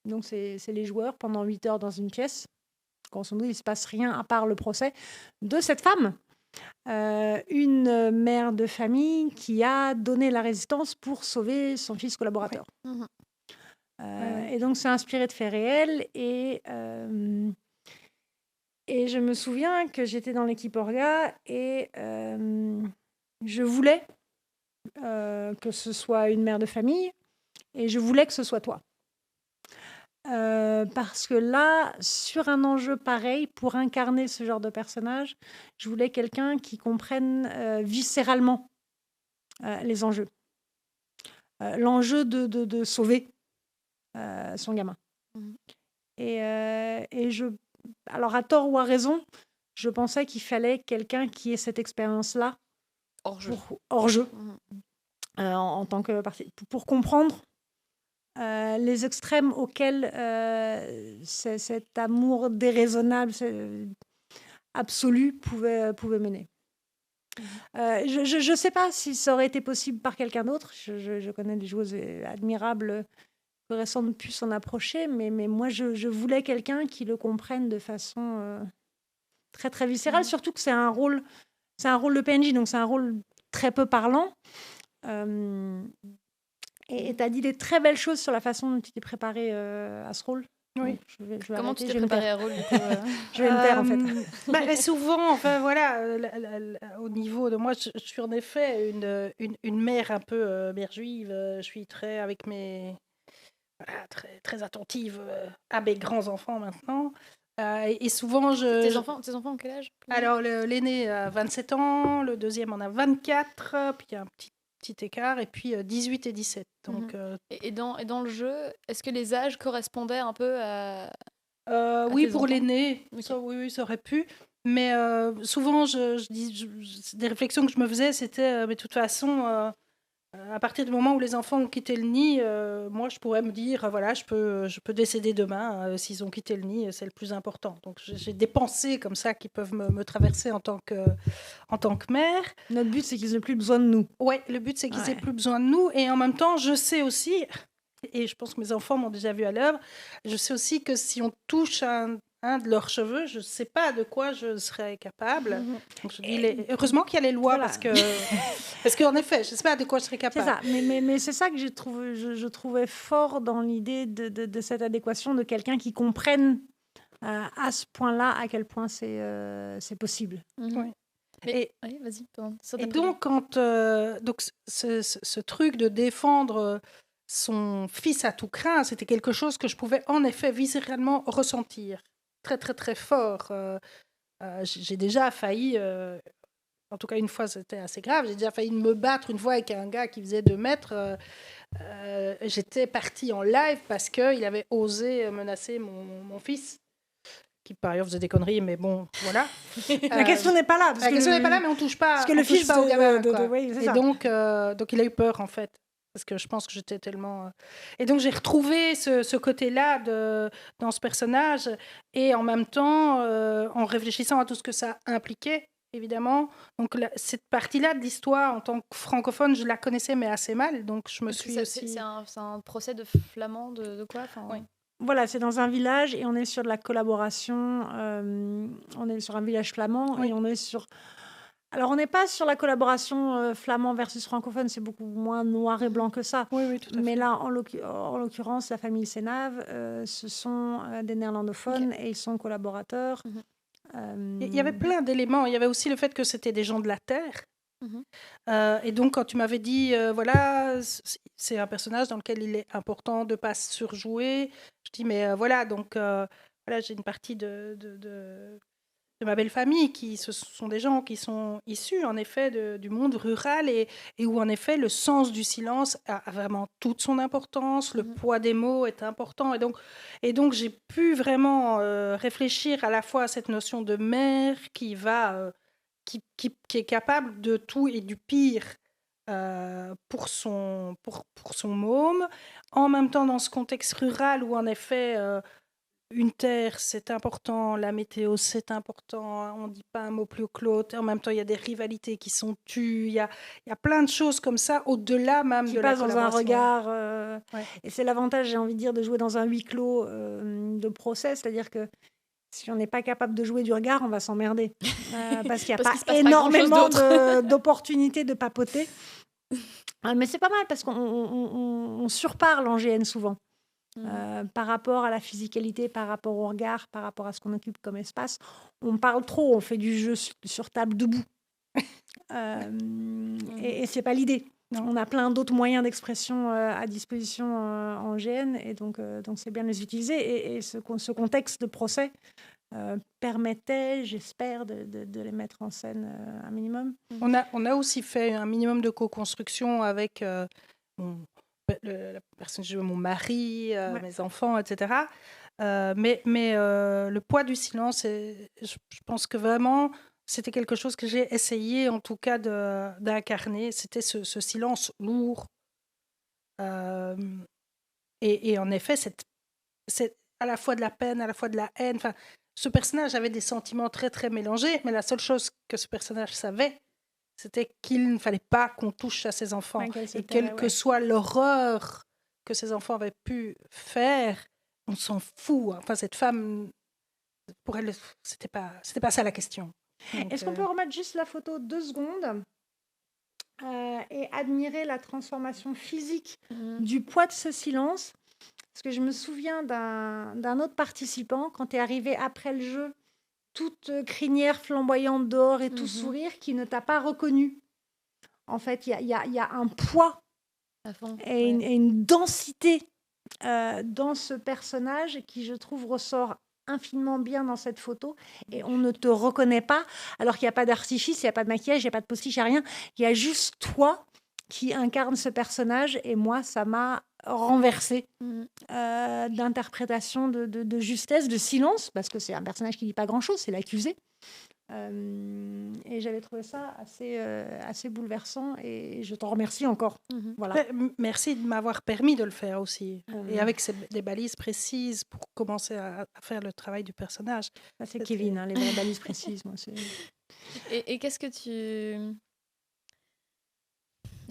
Donc c'est les joueurs pendant 8 heures dans une pièce. Grosso modo, il ne se passe rien à part le procès de cette femme. Une mère de famille qui a donné la résistance pour sauver son fils collaborateur. Mhm. Et donc c'est inspiré de faits réels. Et je me souviens que j'étais dans l'équipe Orga et je voulais que ce soit une mère de famille et je voulais que ce soit toi. Parce que là, sur un enjeu pareil, pour incarner ce genre de personnage, je voulais quelqu'un qui comprenne viscéralement les enjeux. L'enjeu de sauver son gamin. Mhm. Alors, à tort ou à raison, je pensais qu'il fallait quelqu'un qui ait cette expérience-là Hors jeu. hors jeu, Mhm. en tant que partie, pour comprendre les extrêmes auxquels cet amour déraisonnable, absolu, pouvait mener. Je ne sais pas si ça aurait été possible par quelqu'un d'autre. Je connais des joueuses admirables qui auraient sans doute pu s'en approcher, mais moi, je voulais quelqu'un qui le comprenne de façon très, très viscérale, surtout que c'est un rôle de PNJ, donc c'est un rôle très peu parlant. Et tu as dit des très belles choses sur la façon dont tu t'es préparée à ce rôle. Oui. Donc, je vais Comment arrêter, tu je t'es vais me préparé taire. à rôle du coup Je vais me taire, en fait. Et souvent, enfin voilà, au niveau de moi, je suis en effet une mère un peu mère juive. Je suis très avec voilà, très, très attentive à mes grands enfants maintenant. Et souvent, Tes enfants ont quel âge? alors l'aîné a 27 ans, le deuxième en a 24, puis il y a un petit écart, et puis 18 et 17. Donc, Et dans le jeu, est-ce que les âges correspondaient un peu à oui, tes pour enfants? l'aîné, Ok. ça, oui, ça aurait pu. Mais souvent, des réflexions que je me faisais, c'était, mais de toute façon, à partir du moment où les enfants ont quitté le nid, moi, je pourrais me dire, voilà, je peux décéder demain. S'ils ont quitté le nid, c'est le plus important. Donc, j'ai des pensées comme ça qui peuvent me traverser en tant que mère. Notre but, c'est qu'ils n'aient plus besoin de nous. Ouais, le but, c'est qu'ils aient Ouais. plus besoin de nous. Et en même temps, je sais aussi, et je pense que mes enfants m'ont déjà vu à l'œuvre, je sais aussi que si on touche un de leurs cheveux, je ne sais pas de quoi je serais capable. Donc je dis, heureusement qu'il y a les lois, Voilà. parce qu'en effet, je ne sais pas de quoi je serais C'est capable. ça, mais c'est ça que je trouvais fort dans l'idée de cette adéquation de quelqu'un qui comprenne à ce point-là à quel point c'est possible. Oui. Mais oui, vas-y. Pardon, saute Et après. donc, donc ce truc de défendre son fils à tout craint, c'était quelque chose que je pouvais en effet viscéralement ressentir très très très fort. J'ai déjà failli, en tout cas une fois c'était assez grave, j'ai déjà failli me battre une fois avec un gars qui faisait 2 mètres. J'étais partie en live parce qu'il avait osé menacer mon fils, qui par ailleurs faisait des conneries, mais bon, voilà. La question n'est pas là. Parce La que question n'est pas là, mais on touche pas, parce que on le touche fils pas au gamin, quoi. oui, c'est Et ça. donc il a eu peur, en fait, parce que je pense que j'étais tellement... Et donc j'ai retrouvé ce côté-là dans ce personnage, et en même temps, en réfléchissant à tout ce que ça impliquait, évidemment. Donc cette partie-là de l'histoire, en tant que francophone, je la connaissais, mais assez mal, donc je me Parce que suis aussi... c'est un procès de flamand de quoi enfin, Oui. Voilà, c'est dans un village et on est sur de la collaboration. On est sur un village flamand Oui. et on est sur... Alors, on n'est pas sur la collaboration flamand versus francophone, c'est beaucoup moins noir et blanc que ça. Oui, oui, tout à Mais fait. là, en l'occurrence, la famille Sénave, ce sont des néerlandophones et ils sont collaborateurs. Il y avait plein d'éléments. Il y avait aussi le fait que c'était des gens de la Terre. Mhm. Et donc, quand tu m'avais dit, voilà, c'est un personnage dans lequel il est important de ne pas surjouer, je dis, mais voilà, donc, voilà, j'ai une partie de ma belle famille ce sont des gens qui sont issus, en effet, du monde rural et où, en effet, le sens du silence a vraiment toute son importance, le poids des mots est important. Et donc j'ai pu vraiment réfléchir à la fois à cette notion de mère qui va... qui est capable de tout et du pire pour son môme. En même temps, dans ce contexte rural où, en effet, une terre, c'est important, la météo, c'est important, on ne dit pas un mot plus haut que l'autre. En même temps, il y a des rivalités qui sont tues, il y a plein de choses comme ça, au-delà même qui de la passe dans un collaboration. regard. Ouais. Et c'est l'avantage, j'ai envie de dire, de jouer dans un huis clos de procès, c'est-à-dire que si on n'est pas capable de jouer du regard, on va s'emmerder. Parce qu'il n'y a Parce qu'il se pas passe pas énormément grand-chose d'opportunités de papoter. Mais c'est pas mal parce qu'on surparle en GN souvent. Par rapport à la physicalité, par rapport au regard, par rapport à ce qu'on occupe comme espace. On parle trop, on fait du jeu sur table debout. Et c'est pas l'idée. Non. On a plein d'autres moyens d'expression à disposition en GN et donc c'est bien de les utiliser. Et ce contexte de procès permettait, j'espère, de les mettre en scène un minimum. On a aussi fait un minimum de co-construction avec la personne que je veux, mon mari, mes enfants, etc. Mais le poids du silence, je pense que vraiment, c'était quelque chose que j'ai essayé, en tout cas, d'incarner. C'était ce silence lourd. Et en effet, c'est à la fois de la peine, à la fois de la haine. Enfin, ce personnage avait des sentiments très, très mélangés, mais la seule chose que ce personnage savait, c'était qu'il ne fallait pas qu'on touche à ses enfants. Et quelle que soit l'horreur que ses enfants avaient pu faire, on s'en fout. Enfin, cette femme, pour elle, c'était pas ça la question. Donc, Est-ce qu'on peut remettre juste la photo 2 secondes et admirer la transformation physique du poids de ce silence? Parce que je me souviens d'un autre participant, quand tu es arrivé après le jeu, toute crinière flamboyante dehors et tout sourire, qui ne t'a pas reconnu. En fait, il y a un poids et une densité dans ce personnage qui, je trouve, ressort infiniment bien dans cette photo, et on ne te reconnaît pas, alors qu'il n'y a pas d'artifice, il n'y a pas de maquillage, il n'y a pas de postiche, il n'y a rien. Il y a juste toi qui incarne ce personnage, et moi, ça m'a renversée d'interprétation, de justesse, de silence, parce que c'est un personnage qui ne dit pas grand-chose, c'est l'accusé. Et j'avais trouvé ça assez bouleversant, et je t'en remercie encore. Voilà. Merci de m'avoir permis de le faire aussi, et avec des balises précises pour commencer à faire le travail du personnage. Ça, c'est Kevin, les vraies balises précises. Moi, et qu'est-ce que tu...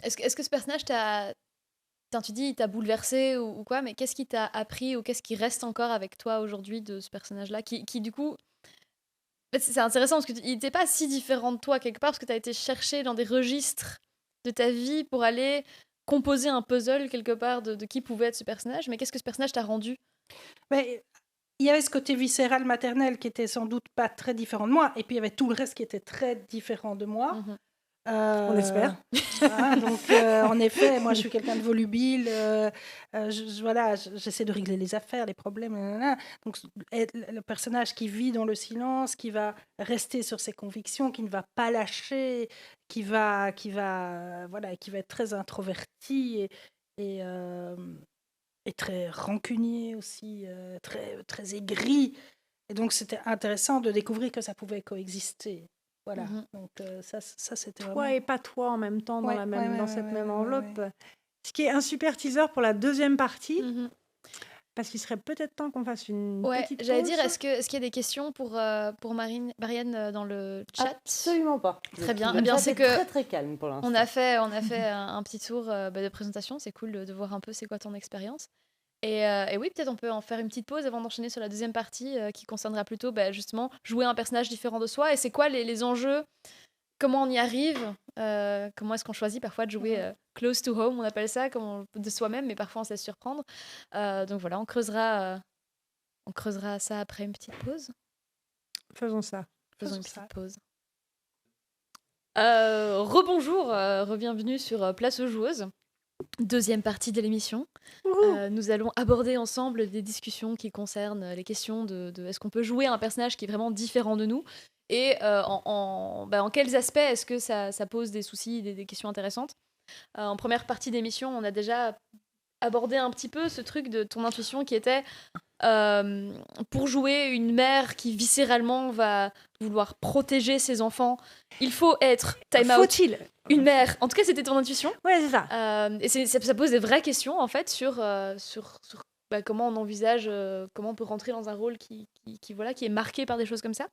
Est-ce que ce personnage t'a... tu dis il t'a bouleversé ou quoi, mais qu'est-ce qui t'a appris ou qu'est-ce qui reste encore avec toi aujourd'hui de ce personnage-là qui du coup... C'est intéressant parce qu'il n'était pas si différent de toi quelque part, parce que tu as été chercher dans des registres de ta vie pour aller composer un puzzle quelque part de qui pouvait être ce personnage. Mais qu'est-ce que ce personnage t'a rendu? Mais il y avait ce côté viscéral maternel qui était sans doute pas très différent de moi, et puis il y avait tout le reste qui était très différent de moi. On espère. Donc, en effet, moi, je suis quelqu'un de volubile. J'essaie de régler les affaires, les problèmes. Donc, le personnage qui vit dans le silence, qui va rester sur ses convictions, qui ne va pas lâcher, qui va être très introverti et très rancunier aussi, très, très aigri. Et donc, c'était intéressant de découvrir que ça pouvait coexister. Voilà, donc ça c'était vraiment... Toi et pas toi en même temps dans cette même enveloppe. Ce qui est un super teaser pour la deuxième partie, parce qu'il serait peut-être temps qu'on fasse une petite pause. J'allais dire, est-ce qu'il y a des questions pour Marianne dans le chat? Absolument pas. Très bien. Le chat c'est est très très calme pour l'instant. On a fait un petit tour de présentation, c'est cool de voir un peu c'est quoi ton expérience. Et oui, peut-être on peut en faire une petite pause avant d'enchaîner sur la deuxième partie qui concernera plutôt justement jouer un personnage différent de soi. Et c'est quoi les enjeux? Comment on y arrive? Comment est-ce qu'on choisit parfois de jouer close to home, on appelle ça, de soi-même, mais parfois on se laisse surprendre. Donc voilà, on creusera ça après une petite pause. Faisons ça. Faisons une petite pause. Rebonjour, re-bienvenue sur Place aux joueuses. Deuxième partie de l'émission. Nous allons aborder ensemble des discussions qui concernent les questions de est-ce qu'on peut jouer un personnage qui est vraiment différent de nous, et en quels aspects est-ce que ça pose des soucis, des questions intéressantes. En première partie d'émission, on a déjà abordé un petit peu ce truc de ton intuition qui était pour jouer une mère qui viscéralement va vouloir protéger ses enfants, il faut être time out. Faut-il une mère? En tout cas, c'était ton intuition. Ouais, c'est ça. Et ça pose des vraies questions en fait sur comment on envisage, comment on peut rentrer dans un rôle qui est marqué par des choses comme ça.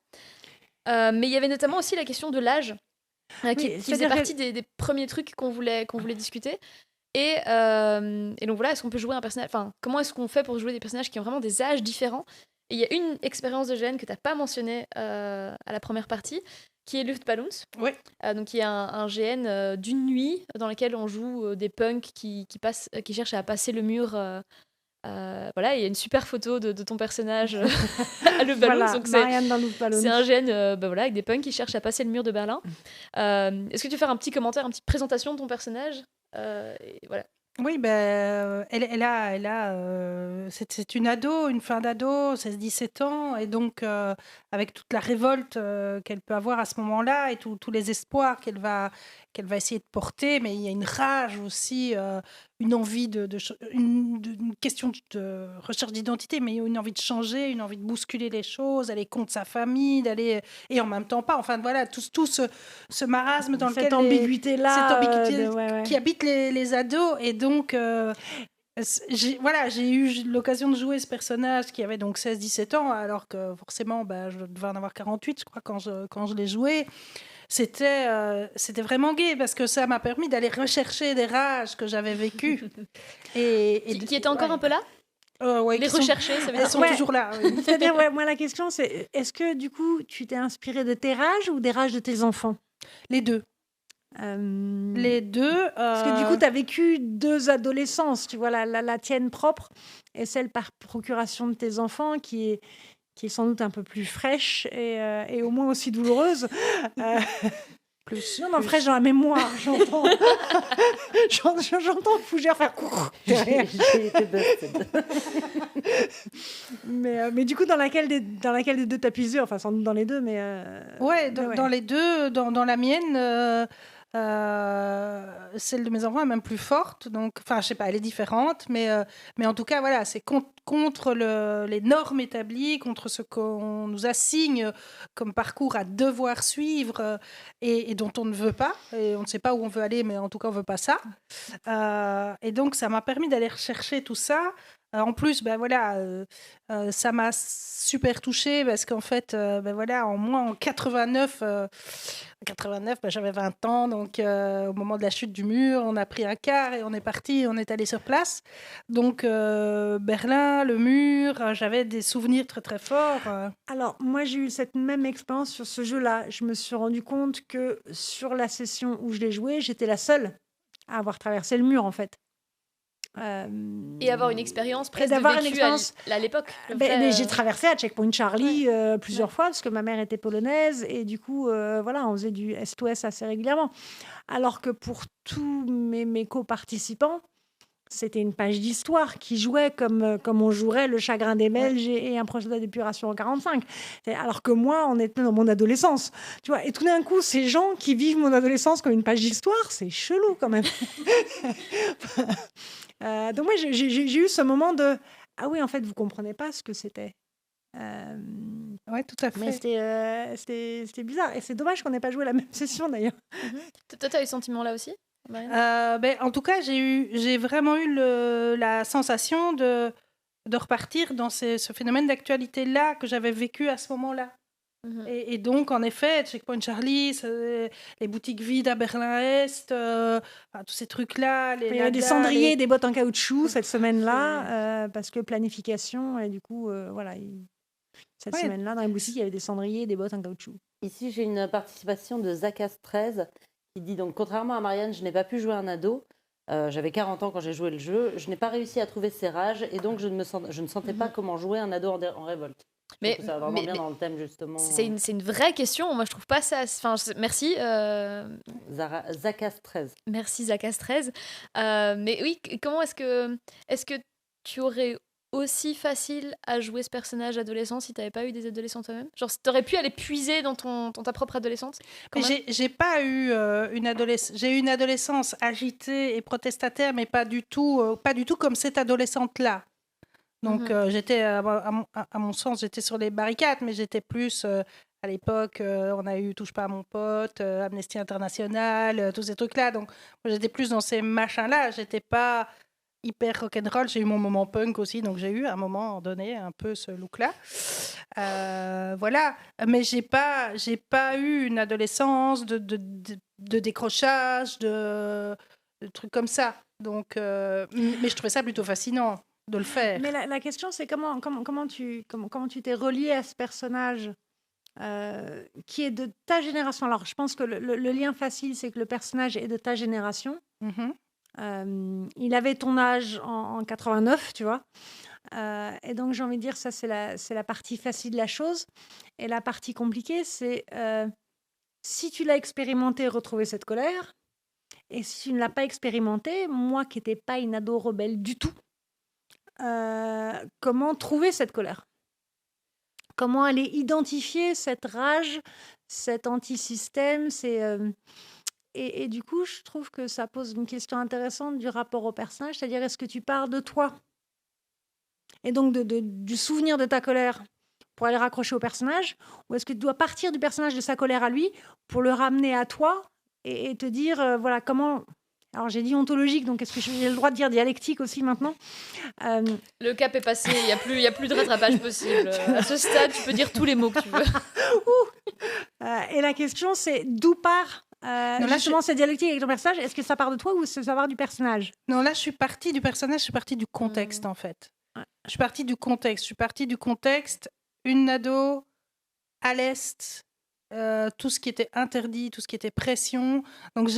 Mais il y avait notamment aussi la question de l'âge, qui faisait partie des premiers trucs qu'on voulait discuter. Et donc voilà, est-ce qu'on peut jouer un personnage, comment est-ce qu'on fait pour jouer des personnages qui ont vraiment des âges différents? Et il y a une expérience de GN que tu n'as pas mentionnée à la première partie, qui est Luftballons. Oui. Donc qui est un GN d'une nuit dans lequel on joue des punks qui cherchent à passer le mur. Voilà, il y a une super photo de ton personnage à Luftballons. Voilà, donc Marianne dans Luftballons. c'est un GN avec des punks qui cherchent à passer le mur de Berlin. Est-ce que tu veux faire un petit commentaire, une petite présentation de ton personnage? Et voilà. Oui, elle a c'est une ado, une fin d'ado, 16-17 ans, et donc avec toute la révolte qu'elle peut avoir à ce moment-là et tous les espoirs qu'elle va essayer de porter, mais il y a une rage aussi, une envie une question de recherche d'identité, mais une envie de changer, une envie de bousculer les choses, aller contre sa famille, et en même temps pas. Enfin voilà, tout ce marasme dans lequel cette ambiguïté-là, qui habite les ados, et donc J'ai eu l'occasion de jouer ce personnage qui avait donc 16-17 ans, alors que forcément, je devais en avoir 48, je crois, quand je l'ai joué. C'était vraiment gai parce que ça m'a permis d'aller rechercher des rages que j'avais vécues. Qui étaient encore un peu là ouais, Les rechercher, ça veut dire elles sont toujours là. Oui. C'est-à-dire, moi, la question, c'est est-ce que du coup, tu t'es inspiré de tes rages ou des rages de tes enfants? Les deux. Les deux. Parce que du coup, tu as vécu 2 adolescences, tu vois, la tienne propre et celle par procuration de tes enfants qui est sans doute un peu plus fraîche et au moins aussi douloureuse. Non, fraîche dans la mémoire, j'entends. J'entends Fougère faire coucou derrière. J'ai été busted. Mais du coup, dans laquelle des deux t'as puisé? Enfin, sans doute dans les deux, mais... Ouais, mais ouais. dans les deux, dans la mienne, celle de mes enfants est même plus forte. Donc, enfin, je sais pas, elle est différente, mais en tout cas, voilà, c'est contre les normes établies, contre ce qu'on nous assigne comme parcours à devoir suivre et dont on ne veut pas. Et on ne sait pas où on veut aller, mais en tout cas, on veut pas ça. Et donc, ça m'a permis d'aller rechercher tout ça. En plus, ça m'a super touchée parce qu'en fait, en 89, j'avais 20 ans, donc au moment de la chute du mur, on a pris un car et on est parti, on est allé sur place. Donc Berlin, le mur, j'avais des souvenirs très très forts. Alors, moi, j'ai eu cette même expérience sur ce jeu-là. Je me suis rendu compte que sur la session où je l'ai joué, j'étais la seule à avoir traversé le mur, en fait. Et avoir une expérience presque d'avoir vécue à l'époque. Mais j'ai traversé à Checkpoint Charlie plusieurs fois parce que ma mère était polonaise et du coup, on faisait du Est-Ouest assez régulièrement. Alors que pour tous mes co-participants, c'était une page d'histoire qui jouait comme on jouerait Le Chagrin des Belges et Un procédé d'épuration en 45. Alors que moi, on était dans mon adolescence. Tu vois, et tout d'un coup, ces gens qui vivent mon adolescence comme une page d'histoire, c'est chelou quand même. Donc moi, j'ai eu ce moment de « Ah oui, en fait, vous comprenez pas ce que c'était. » Ouais, tout à fait. Mais c'était bizarre. Et c'est dommage qu'on n'ait pas joué la même session, d'ailleurs. Toi, t'as eu ce sentiment-là aussi, Marianne? En tout cas, j'ai vraiment eu la sensation de repartir dans ce phénomène d'actualité-là que j'avais vécu à ce moment-là. Et donc, en effet, Checkpoint Charlie, les boutiques vides à Berlin-Est, tous ces trucs-là. Il y avait des cendriers et des bottes en caoutchouc cette semaine-là, parce que planification, et du coup, cette semaine-là, dans les boutiques, il y avait des cendriers et des bottes en caoutchouc. Ici, j'ai une participation de Zacas13 qui dit donc, contrairement à Marianne, je n'ai pas pu jouer un ado. J'avais 40 ans quand j'ai joué le jeu. Je n'ai pas réussi à trouver ses rages et donc je ne sentais pas comment jouer un ado en révolte. Mais ça va vraiment bien dans le thème, justement. C'est une vraie question. Moi, je trouve pas ça. Enfin, merci. Zacas13. Merci, Zacas13. Mais oui, comment est-ce que tu aurais aussi facile à jouer ce personnage adolescent si tu n'avais pas eu des adolescents toi-même? Genre, tu aurais pu aller puiser dans ta propre adolescence? J'ai pas eu j'ai eu une adolescence agitée et protestataire, mais pas du tout comme cette adolescente-là. Donc, j'étais, à mon sens, j'étais sur les barricades, mais j'étais plus... à l'époque, on a eu Touche pas à mon pote, Amnesty International, tous ces trucs-là. Donc, moi, j'étais plus dans ces machins-là. J'étais pas hyper rock'n'roll. J'ai eu mon moment punk aussi, donc j'ai eu à un moment donné un peu ce look-là. Voilà. Mais j'ai pas eu une adolescence de décrochage, de trucs comme ça. Donc, mais je trouvais ça plutôt fascinant de le faire. Mais la question, c'est comment tu t'es relié à ce personnage qui est de ta génération. Alors, je pense que le lien facile, c'est que le personnage est de ta génération. Il avait ton âge en 89, tu vois. Et donc, j'ai envie de dire, ça, c'est la partie facile de la chose. Et la partie compliquée, c'est si tu l'as expérimenté, retrouver cette colère. Et si tu ne l'as pas expérimenté, moi qui n'étais pas une ado rebelle du tout, comment trouver cette colère? Comment aller identifier cette rage, cet anti-système, et du coup, je trouve que ça pose une question intéressante du rapport au personnage, c'est-à-dire est-ce que tu pars de toi et donc du souvenir de ta colère pour aller raccrocher au personnage, ou est-ce que tu dois partir du personnage, de sa colère à lui, pour le ramener à toi et te dire voilà comment Alors j'ai dit ontologique, donc est-ce que j'ai le droit de dire dialectique aussi maintenant? Le cap est passé, il y a plus de rattrapage possible. À ce stade, tu peux dire tous les mots que tu veux. Et la question, c'est d'où part justement cette dialectique avec ton personnage? Est-ce que ça part de toi ou ça part du personnage? Non, là, je suis partie du personnage, je suis partie du contexte, en fait. Ouais. Je suis partie du contexte, une ado à l'Est, tout ce qui était interdit, tout ce qui était pression. Donc,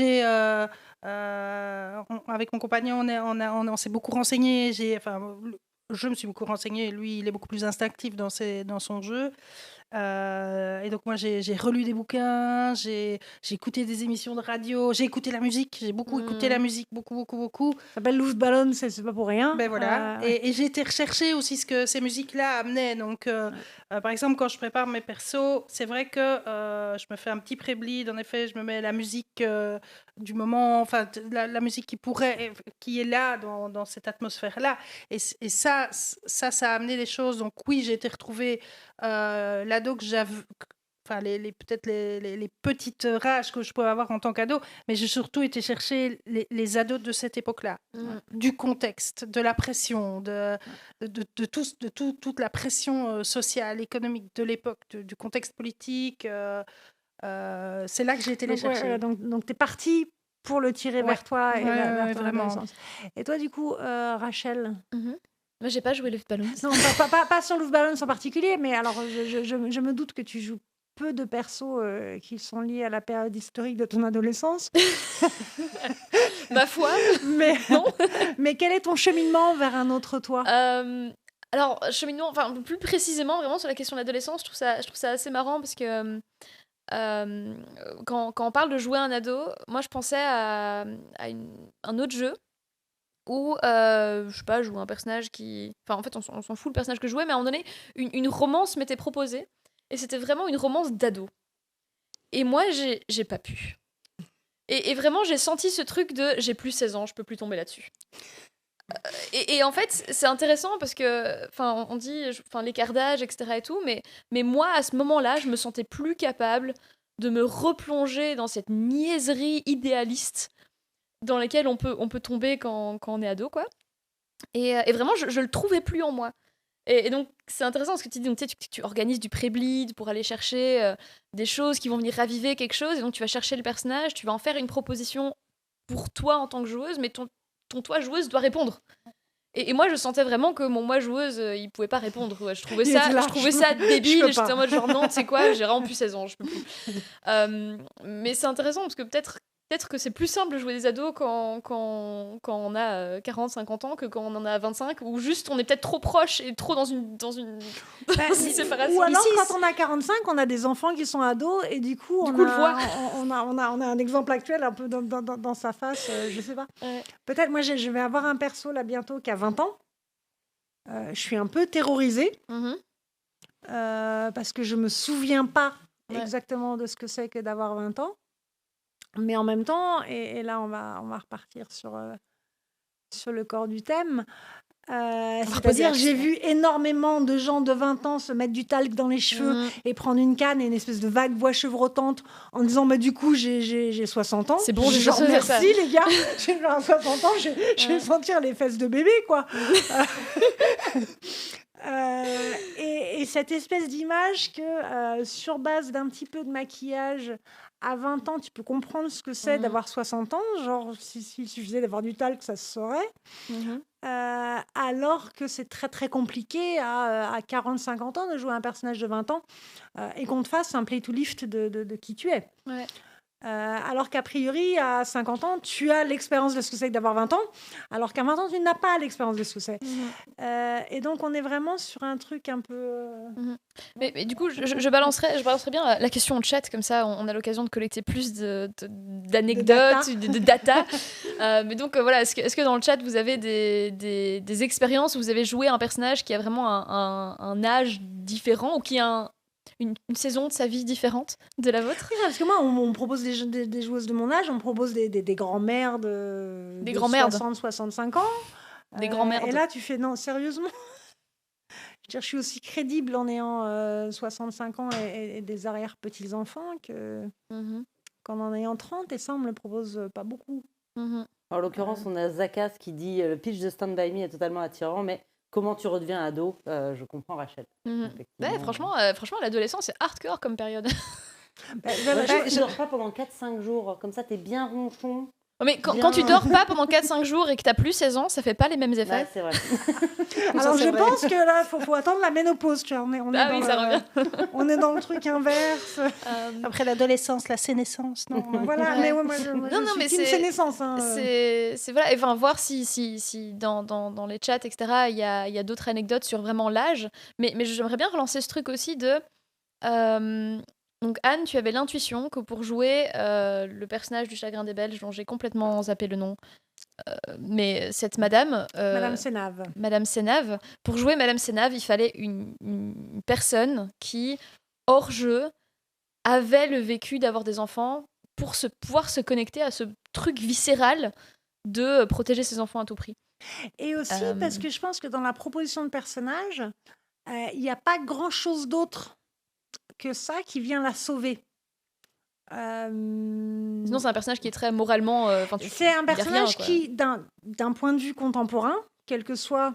avec mon compagnon, on s'est beaucoup renseigné. Je me suis beaucoup renseignée. Lui, il est beaucoup plus instinctif dans son jeu. Et donc moi j'ai relu des bouquins, j'ai écouté des émissions de radio, j'ai écouté la musique, j'ai beaucoup écouté la musique, beaucoup. Ça s'appelle Luftballon, c'est pas pour rien. Ben voilà. Et j'ai été rechercher aussi ce que ces musiques-là amenaient. Donc par exemple quand je prépare mes persos, c'est vrai que je me fais un petit pré-bleed, en effet je me mets la musique du moment, enfin la musique qui est là dans cette atmosphère-là. Et ça a amené les choses. Donc oui, j'ai été retrouvée l'ado que j'avais, enfin peut-être les petites rages que je pouvais avoir en tant qu'ado, mais j'ai surtout été chercher les ados de cette époque-là, du contexte, de la pression, toute la pression sociale, économique de l'époque, du contexte politique. C'est là que j'ai été les chercher. Donc tu es partie pour le tirer vers toi et vers ton vraiment. adolescence. Et toi, du coup, Rachel? Moi, j'ai pas joué Luftballon. Non, pas sur Luftballon en particulier, mais alors je me doute que tu joues peu de persos qui sont liés à la période historique de ton adolescence. Ma foi, mais non. Mais quel est ton cheminement vers un autre toi? Alors, cheminement, enfin plus précisément, vraiment sur la question de l'adolescence, je trouve ça assez marrant parce que quand on parle de jouer un ado, moi je pensais à un autre jeu où, je sais pas, je jouais un personnage qui... Enfin, en fait, on s'en fout le personnage que je jouais, mais à un moment donné, une romance m'était proposée, et c'était vraiment une romance d'ado. Et moi, j'ai pas pu. Et vraiment, j'ai senti ce truc de j'ai plus 16 ans, je peux plus tomber là-dessus. Et en fait, c'est intéressant parce que, enfin, on dit l'écart d'âge, etc. et tout, mais moi, à ce moment-là, je me sentais plus capable de me replonger dans cette niaiserie idéaliste dans laquelle on peut tomber quand on est ado, quoi. Et vraiment, je le trouvais plus en moi. Et donc, c'est intéressant parce que tu dis, donc, tu organises du pré-bleed pour aller chercher des choses qui vont venir raviver quelque chose, et donc tu vas chercher le personnage, tu vas en faire une proposition pour toi en tant que joueuse, mais ton toi joueuse doit répondre. Et moi, je sentais vraiment que mon moi joueuse, il pouvait pas répondre. Ouais. Je trouvais ça débile. Et j'étais en mode genre non, tu sais quoi, j'ai vraiment plus 16 ans, je peux plus. Mais c'est intéressant parce que peut-être que c'est plus simple de jouer des ados quand on a 40, 50 ans que quand on en a 25, ou juste on est peut-être trop proche et trop dans une séparation. Ou alors quand on a 45, on a des enfants qui sont ados et du coup on a un exemple actuel un peu dans sa face, je sais pas. Ouais. Peut-être moi je vais avoir un perso là bientôt qui a 20 ans. Je suis un peu terrorisée parce que je me souviens pas exactement de ce que c'est que d'avoir 20 ans. Mais en même temps, et là on va repartir sur le corps du thème, c'est-à-dire j'ai vu énormément de gens de 20 ans se mettre du talc dans les cheveux et prendre une canne et une espèce de vague voix chevrotante en disant bah, du coup j'ai 60 ans. C'est bon, genre merci les gars, j'ai 60 ans, je vais sentir les fesses de bébé quoi. Et cette espèce d'image que sur base d'un petit peu de maquillage à 20 ans, tu peux comprendre ce que c'est d'avoir 60 ans, genre s'il suffisait d'avoir du talc, ça se saurait. Alors que c'est très très compliqué à 40-50 ans de jouer un personnage de 20 ans et qu'on te fasse un play to lift de qui tu es. Ouais. Alors qu'a priori, à 50 ans, tu as l'expérience de ce que c'est que d'avoir 20 ans, alors qu'à 20 ans, tu n'as pas l'expérience de ce que c'est. Et donc, on est vraiment sur un truc un peu... Mais du coup, je balancerais bien la question en chat, comme ça, on a l'occasion de collecter plus d'anecdotes, de data. Mais donc, voilà, est-ce que dans le chat, vous avez des expériences où vous avez joué un personnage qui a vraiment un âge différent ou qui a une saison de sa vie différente de la vôtre? Parce que moi, on me propose des joueuses de mon âge, on me propose des grands-mères de 60-65 ans. Des grands-mères. Et là, tu fais, non, sérieusement. Je suis aussi crédible en ayant 65 ans et des arrière-petits-enfants qu'en en ayant 30, et ça, on me le propose pas beaucoup. En l'occurrence, on a Zakas qui dit le pitch de Stand By Me est totalement attirant, mais comment tu redeviens ado Je comprends Rachel. Ouais, franchement, l'adolescence, c'est hardcore comme période. Je dors pas pendant 4-5 jours, comme ça t'es bien ronchon. Mais quand tu dors pas pendant 4-5 jours et que t'as plus 16 ans, ça fait pas les mêmes effets. Ouais, c'est vrai. Alors je pense que là, faut attendre la ménopause. Tu vois, on est dans le truc inverse. Après l'adolescence, la sénescence, non. Voilà, mais ouais, moi je suis team sénescence. Hein. C'est voilà, enfin voir si dans les chats, etc., il y a d'autres anecdotes sur vraiment l'âge. Mais j'aimerais bien relancer ce truc aussi de... Donc Anne, tu avais l'intuition que pour jouer le personnage du Chagrin des Belges, dont j'ai complètement zappé le nom, mais cette madame... Madame Sénave. Pour jouer Madame Sénave, il fallait une personne qui, hors jeu, avait le vécu d'avoir des enfants pour pouvoir se connecter à ce truc viscéral de protéger ses enfants à tout prix. Et aussi parce que je pense que dans la proposition de personnage, il n'y a pas grand-chose d'autre que ça qui vient la sauver. Sinon, c'est un personnage qui est très moralement... c'est un personnage qui, d'un point de vue contemporain, quelle que soit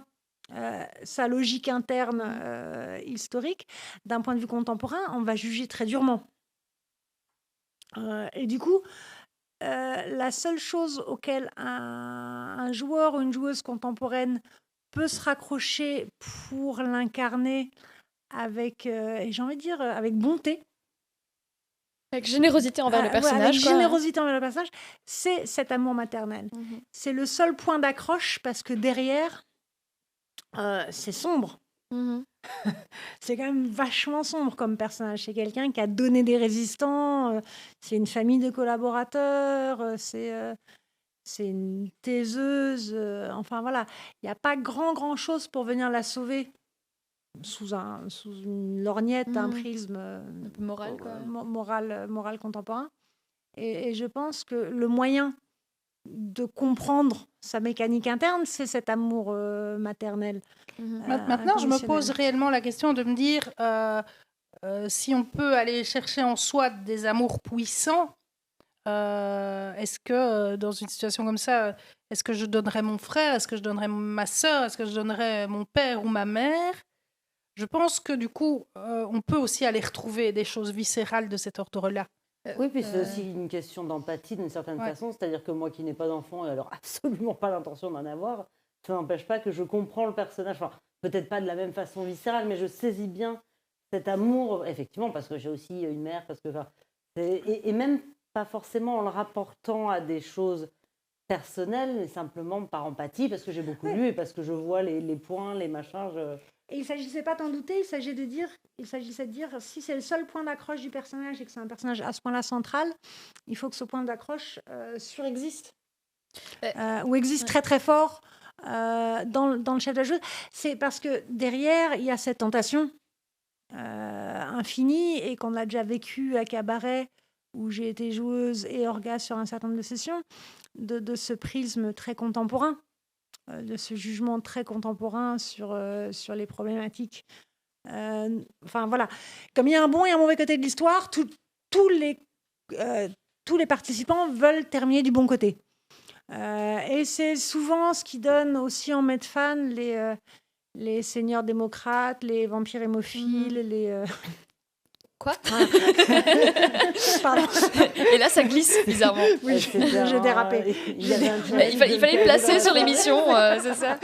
sa logique interne historique, d'un point de vue contemporain, on va juger très durement. Et du coup, la seule chose auquel un joueur ou une joueuse contemporaine peut se raccrocher pour l'incarner avec, j'ai envie de dire, avec bonté. Avec générosité envers le personnage. Avec générosité envers le personnage, c'est cet amour maternel. C'est le seul point d'accroche parce que derrière, c'est sombre. C'est quand même vachement sombre comme personnage. C'est quelqu'un qui a donné des résistants, c'est une famille de collaborateurs, c'est une taiseuse. Enfin voilà, il n'y a pas grand chose pour venir la sauver. Sous une lorgnette, un prisme un peu moral, quoi. Moral contemporain. Et je pense que le moyen de comprendre sa mécanique interne, c'est cet amour maternel. Maintenant, je me pose réellement la question de me dire si on peut aller chercher en soi des amours puissants, est-ce que dans une situation comme ça, est-ce que je donnerais mon frère, est-ce que je donnerais ma sœur, est-ce que je donnerais mon père ou ma mère? Je pense que du coup, on peut aussi aller retrouver des choses viscérales de cet ordre-là. Oui, puis c'est aussi une question d'empathie d'une certaine façon. C'est-à-dire que moi qui n'ai pas d'enfant et alors absolument pas l'intention d'en avoir, ça n'empêche pas que je comprends le personnage. Enfin, peut-être pas de la même façon viscérale, mais je saisis bien cet amour, effectivement, parce que j'ai aussi une mère, parce que, et même pas forcément en le rapportant à des choses personnelles, mais simplement par empathie, parce que j'ai beaucoup lu et parce que je vois les points, les machins. Et il ne s'agissait pas d'en douter, il s'agissait de dire si c'est le seul point d'accroche du personnage et que c'est un personnage à ce point-là central, il faut que ce point d'accroche surexiste. Ou existe très très fort dans le chef de la joueuse. C'est parce que derrière, il y a cette tentation infinie et qu'on a déjà vécu à Cabaret, où j'ai été joueuse et orgasme sur un certain nombre de sessions, de ce prisme très contemporain. De ce jugement très contemporain sur les problématiques. Enfin, voilà. Comme il y a un bon et un mauvais côté de l'histoire, tous les participants veulent terminer du bon côté. Et c'est souvent ce qui donne aussi en Medfan les seigneurs démocrates, les vampires hémophiles, les... Quoi Pardon. Et là, ça glisse bizarrement. Oui, j'ai dérapé. Il fallait le placer sur l'émission, c'est ça.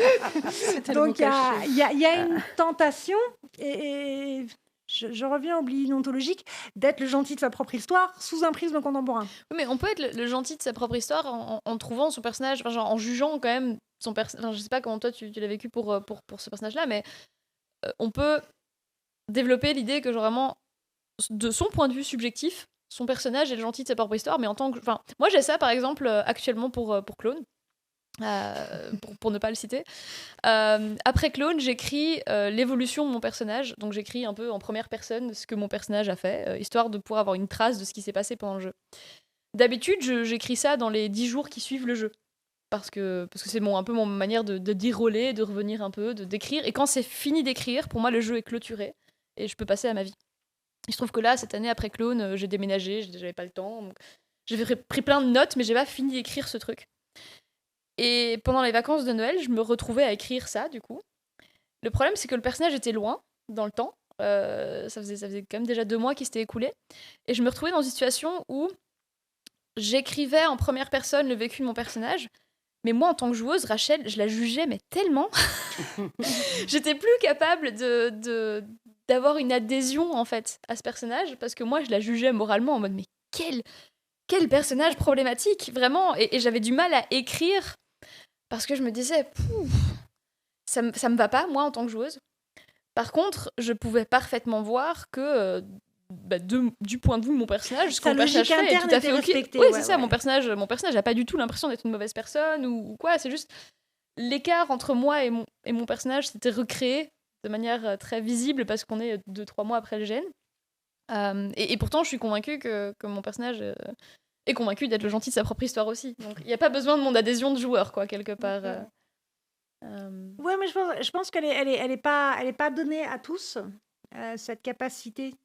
Donc, il y a une tentation, et je reviens au blis ontologique, d'être le gentil de sa propre histoire sous un prisme contemporain. Oui, mais on peut être le gentil de sa propre histoire en trouvant son personnage, genre, en jugeant quand même son personnage. Je sais pas comment toi tu l'as vécu pour ce personnage-là, mais on peut développer l'idée que genre vraiment de son point de vue subjectif, son personnage est le gentil de sa propre histoire, mais en tant que... Enfin, moi, j'ai ça, par exemple, actuellement pour Clone, pour ne pas le citer. Après Clone, j'écris l'évolution de mon personnage, donc j'écris un peu en première personne ce que mon personnage a fait, histoire de pouvoir avoir une trace de ce qui s'est passé pendant le jeu. D'habitude, j'écris ça dans les 10 jours qui suivent le jeu, parce que c'est un peu mon manière de dérouler, de revenir un peu, de d'écrire, et quand c'est fini d'écrire, pour moi, le jeu est clôturé, et je peux passer à ma vie. Il se trouve que là, cette année, après Clone, j'ai déménagé, j'avais pas le temps. Donc j'ai pris plein de notes, mais j'ai pas fini d'écrire ce truc. Et pendant les vacances de Noël, je me retrouvais à écrire ça, du coup. Le problème, c'est que le personnage était loin dans le temps. Ça faisait quand même déjà 2 mois qui s'étaient écoulés. Et je me retrouvais dans une situation où j'écrivais en première personne le vécu de mon personnage. Mais moi, en tant que joueuse, Rachel, je la jugeais, mais tellement. J'étais plus capable d'avoir une adhésion, en fait, à ce personnage. Parce que moi, je la jugeais moralement en mode, mais quel personnage problématique, vraiment. Et j'avais du mal à écrire parce que je me disais, ça me va pas, moi, en tant que joueuse. Par contre, je pouvais parfaitement voir que, du point de vue de mon personnage, ce que mon personnage fait est tout à fait ok. Oui, c'est ça, mon personnage n'a pas du tout l'impression d'être une mauvaise personne ou quoi. C'est juste l'écart entre moi et mon personnage s'était recréé de manière très visible parce qu'on est 2-3 mois après le gène. Et pourtant, je suis convaincue que mon personnage est convaincu d'être le gentil de sa propre histoire aussi. Donc, il n'y a pas besoin de mon adhésion de joueur, quoi, quelque part. Ouais, mais je pense qu'elle est pas donnée à tous, cette capacité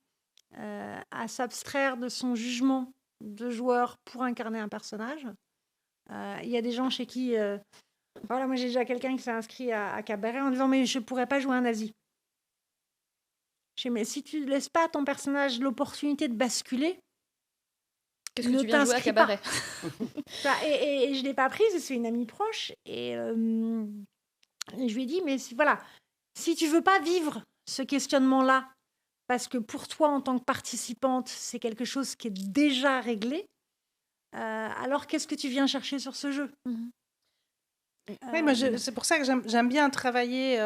à s'abstraire de son jugement de joueur pour incarner un personnage. Il y a des gens chez qui... voilà, moi j'ai déjà quelqu'un qui s'est inscrit à Cabaret en disant « mais je pourrais pas jouer un nazi ». Mais si tu laisses pas à ton personnage l'opportunité de basculer, qu'est-ce que tu viens jouer à Cabaret? Et je l'ai pas prise, c'est une amie proche, et je lui ai dit, mais voilà, si tu veux pas vivre ce questionnement-là, parce que pour toi, en tant que participante, c'est quelque chose qui est déjà réglé, alors qu'est-ce que tu viens chercher sur ce jeu? Oui, moi, c'est pour ça que j'aime bien travailler,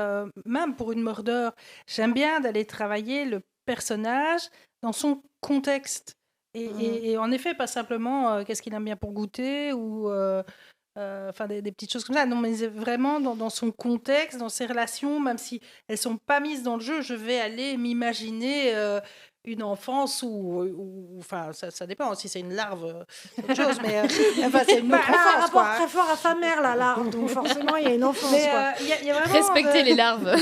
même pour une Mordor, j'aime bien d'aller travailler le personnage dans son contexte. Et en effet, pas simplement qu'est-ce qu'il aime bien pour goûter ou enfin des petites choses comme ça. Non, mais c'est vraiment dans son contexte, dans ses relations, même si elles sont pas mises dans le jeu, je vais aller m'imaginer une enfance ou enfin ça dépend. Si c'est une larve, c'est autre chose, mais enfin c'est une autre un enfance, rapport quoi. très fort à sa mère, la larve, donc forcément il y a une enfance. Mais il y a vraiment, respecter les larves.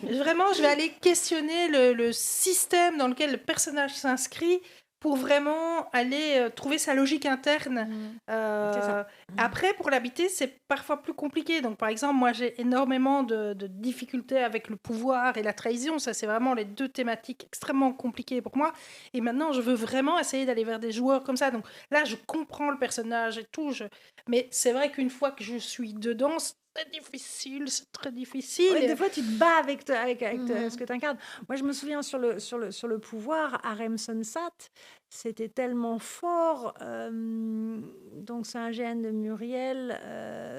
Vraiment, je vais aller questionner le système dans lequel le personnage s'inscrit pour vraiment aller trouver sa logique interne. C'est ça. Après, pour l'habiter, c'est parfois plus compliqué. Donc, par exemple, moi, j'ai énormément de difficultés avec le pouvoir et la trahison. Ça, c'est vraiment les 2 thématiques extrêmement compliquées pour moi. Et maintenant, je veux vraiment essayer d'aller vers des joueurs comme ça. Donc là, je comprends le personnage et tout. Mais c'est vrai qu'une fois que je suis dedans, c'est très difficile. Ouais, des fois, tu te bats avec ce que tu incarnes. Moi, je me souviens sur le pouvoir, Harem Sensat, c'était tellement fort. Donc, c'est un GN de Muriel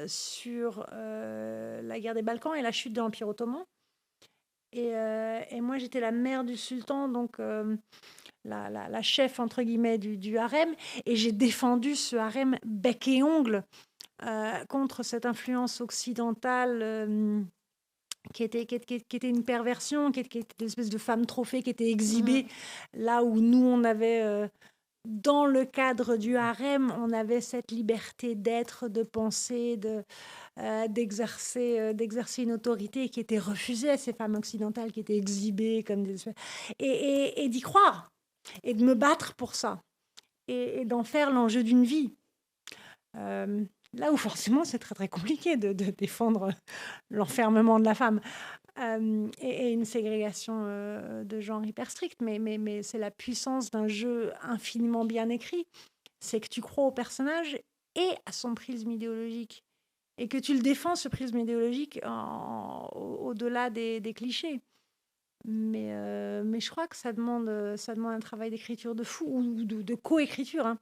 sur la guerre des Balkans et la chute de l'Empire ottoman. Et moi, j'étais la mère du sultan, donc la chef, entre guillemets, du harem. Et j'ai défendu ce harem bec et ongle. Contre cette influence occidentale qui était une perversion, qui était une espèce de femme trophée qui était exhibée, là où nous, on avait, dans le cadre du harem, on avait cette liberté d'être, de penser, d'exercer une autorité qui était refusée à ces femmes occidentales qui étaient exhibées comme des... Et d'y croire, et de me battre pour ça, et d'en faire l'enjeu d'une vie. Là où forcément c'est très très compliqué de défendre l'enfermement de la femme et une ségrégation de genre hyper stricte, mais c'est la puissance d'un jeu infiniment bien écrit, c'est que tu crois au personnage et à son prisme idéologique, et que tu le défends, ce prisme idéologique, au-delà des clichés. Mais je crois que ça demande un travail d'écriture de fou, ou de co-écriture, hein.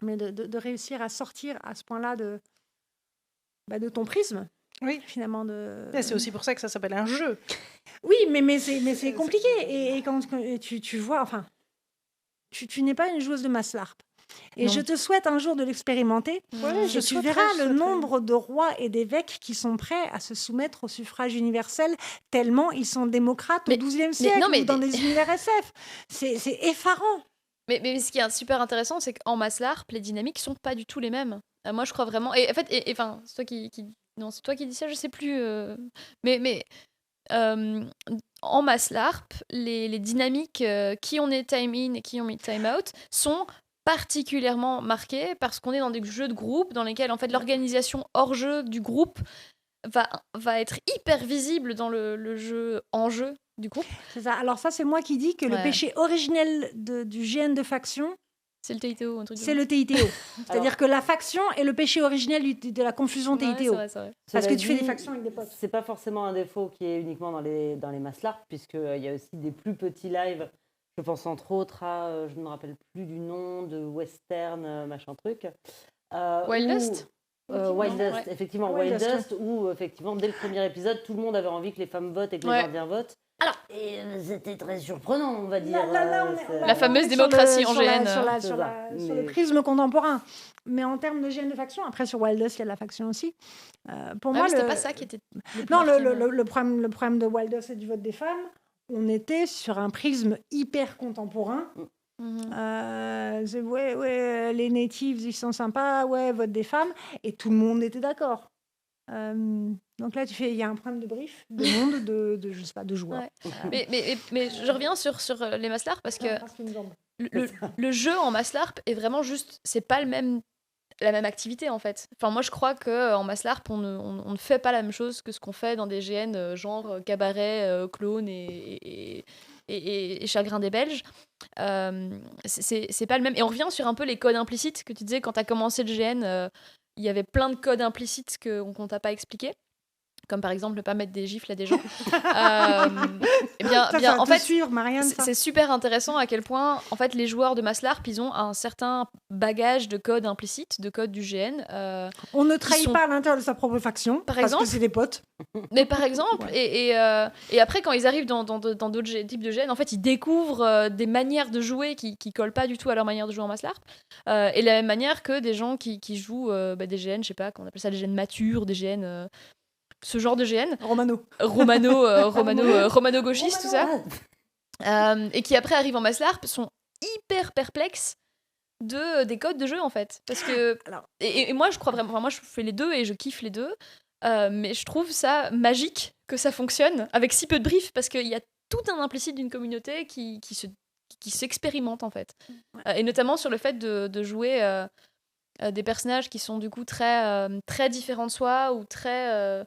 Mais de réussir à sortir à ce point-là de ton prisme, Oui, finalement. c'est aussi pour ça que ça s'appelle un jeu. Oui, mais c'est compliqué. Et quand tu vois, enfin, tu n'es pas une joueuse de masse LARP. Et Non. je te souhaite un jour de l'expérimenter. Ouais, Et tu verras le nombre de rois et d'évêques qui sont prêts à se soumettre au suffrage universel, tellement ils sont démocrates au XIIe siècle, ou dans des univers SF. C'est effarant. Mais ce qui est super intéressant, c'est qu'en masse LARP, les dynamiques sont pas du tout les mêmes. Moi, je crois vraiment... Et en fait, enfin, c'est toi qui... Non, c'est toi qui dis ça, je sais plus. Mais en masse LARP, les dynamiques qui ont des time in et qui ont mis time out sont particulièrement marqué parce qu'on est dans des jeux de groupe dans lesquels en fait l'organisation hors jeu du groupe va être hyper visible dans le jeu en jeu du groupe. C'est ça. Alors ça, c'est moi qui dis que le péché originel du GN de faction, c'est le TITO. C'est le TITO. C'est-à-dire que la faction est le péché originel de la confusion TITO. C'est vrai. Parce que tu fais des factions avec des potes. C'est pas forcément un défaut qui est uniquement dans les masses LARP, puisqu'il y a aussi des plus petits lives. Je pense entre autres à, je ne me rappelle plus du nom, de Western, machin truc. Wildest Wildest, effectivement, Wildest, où effectivement, dès le premier épisode, tout le monde avait envie que les femmes votent et que les Indiens votent. Alors, et c'était très surprenant, on va dire. La fameuse démocratie en GN. Sur le prisme contemporain. Mais en termes de GN de faction, après sur Wildest, il y a de la faction aussi. Pour moi, c'était pas ça qui était. Non, le problème de Wildest et du vote des femmes, on était sur un prisme hyper contemporain. Les natives, ils sont sympas, vote des femmes. Et tout le monde était d'accord. Donc là, il y a un problème de brief, de monde, je sais pas, de joueurs. Mais je reviens sur les mass LARP parce que le jeu en mass LARP est vraiment juste, c'est pas la même activité en fait. Enfin, moi je crois qu'en mass LARP, on ne fait pas la même chose que ce qu'on fait dans des GN genre cabaret, clone et chagrin des Belges. C'est pas le même. Et on revient sur un peu les codes implicites que tu disais quand tu as commencé le GN. Il y avait plein de codes implicites qu'on t'a pas expliqué, comme par exemple ne pas mettre des gifles à des gens. En fait, c'est super intéressant à quel point en fait les joueurs de mass LARP, ils ont un certain bagage de codes implicites, de codes du GN. On ne trahit pas à l'intérieur de sa propre faction, parce que c'est des potes. Mais par exemple, et après quand ils arrivent dans d'autres types de GN, en fait ils découvrent des manières de jouer qui collent pas du tout à leur manière de jouer en mass LARP, et de la même manière que des gens qui jouent des GN, je sais pas, qu'on appelle ça des GN matures, des GN ce genre de GN romano-gauchiste, tout ça, et qui après arrivent en mass LARP sont hyper perplexes des codes de jeu en fait, parce que et moi je crois vraiment, enfin moi je fais les deux et je kiffe les deux, mais je trouve ça magique que ça fonctionne avec si peu de briefs, parce qu'il y a tout un implicite d'une communauté qui s'expérimente en fait, et notamment sur le fait de jouer des personnages qui sont du coup très différents de soi, ou très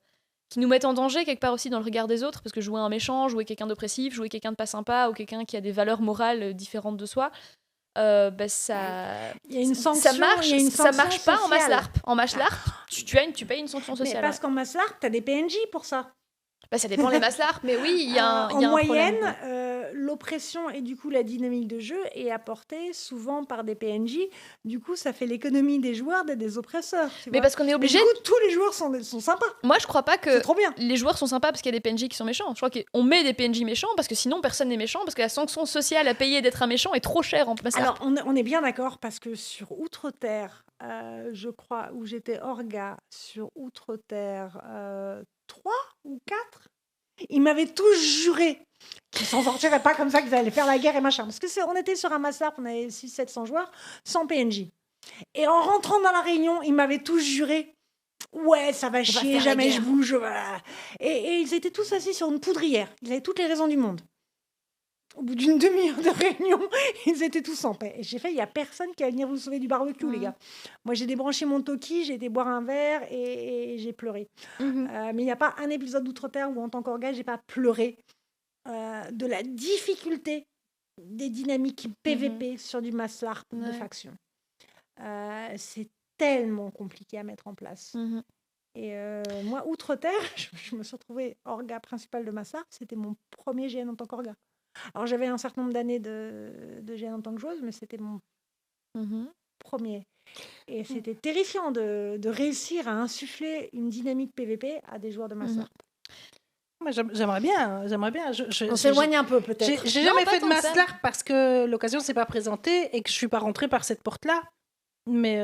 qui nous mettent en danger quelque part aussi dans le regard des autres, parce que jouer un méchant, jouer quelqu'un d'oppressif, jouer quelqu'un de pas sympa, ou quelqu'un qui a des valeurs morales différentes de soi, ça marche pas en mass LARP. En mass LARP, tu payes une sanction sociale. Mais parce qu'en mass LARP, t'as des PNJ pour ça. Ça dépend des mass LARP, mais oui, il y a un moyenne, problème. l'oppression et du coup la dynamique de jeu est apportée souvent par des PNJ. Du coup, ça fait l'économie des joueurs d'être des oppresseurs. Mais parce qu'on est obligé. Du coup, tous les joueurs sont sympas. Moi, je crois pas que c'est trop bien. Les joueurs sont sympas parce qu'il y a des PNJ qui sont méchants. Je crois qu'on met des PNJ méchants parce que sinon personne n'est méchant, parce que la sanction sociale à payer d'être un méchant est trop chère en mass LARP. Alors, on est bien d'accord, parce que sur Outre-Terre, je crois, où j'étais Orga, sur Outre-Terre 3 ou 4, ils m'avaient tous juré qu'ils s'en sortiraient pas comme ça, qu'ils allaient faire la guerre et machin. Parce qu'on était sur un mass LARP, on avait 600-700 joueurs, sans PNJ. Et en rentrant dans la réunion, ils m'avaient tous juré ça va chier, jamais je bouge. Et ils étaient tous assis sur une poudrière. Ils avaient toutes les raisons du monde. Au bout d'une demi-heure de réunion, ils étaient tous en paix. Et j'ai fait, il n'y a personne qui va venir vous sauver du barbecue, les gars. Moi, j'ai débranché mon Toki, j'ai été boire un verre et j'ai pleuré. Mais il n'y a pas un épisode d'Outre-Terre où, en tant qu'orga, j'ai pas pleuré de la difficulté des dynamiques PVP sur du mass LARP de faction. C'est tellement compliqué à mettre en place. Et moi, Outre-Terre, je me suis retrouvée orga principal de mass LARP. C'était mon premier GN en tant qu'orga. Alors, j'avais un certain nombre d'années de GN en tant que joueuse, mais c'était mon premier. Et c'était terrifiant de réussir à insuffler une dynamique PVP à des joueurs de mass LARP. Moi, j'aimerais bien. On s'éloigne un peu, peut-être. J'ai jamais fait de mass LARP parce que l'occasion ne s'est pas présentée et que je ne suis pas rentrée par cette porte-là. Mais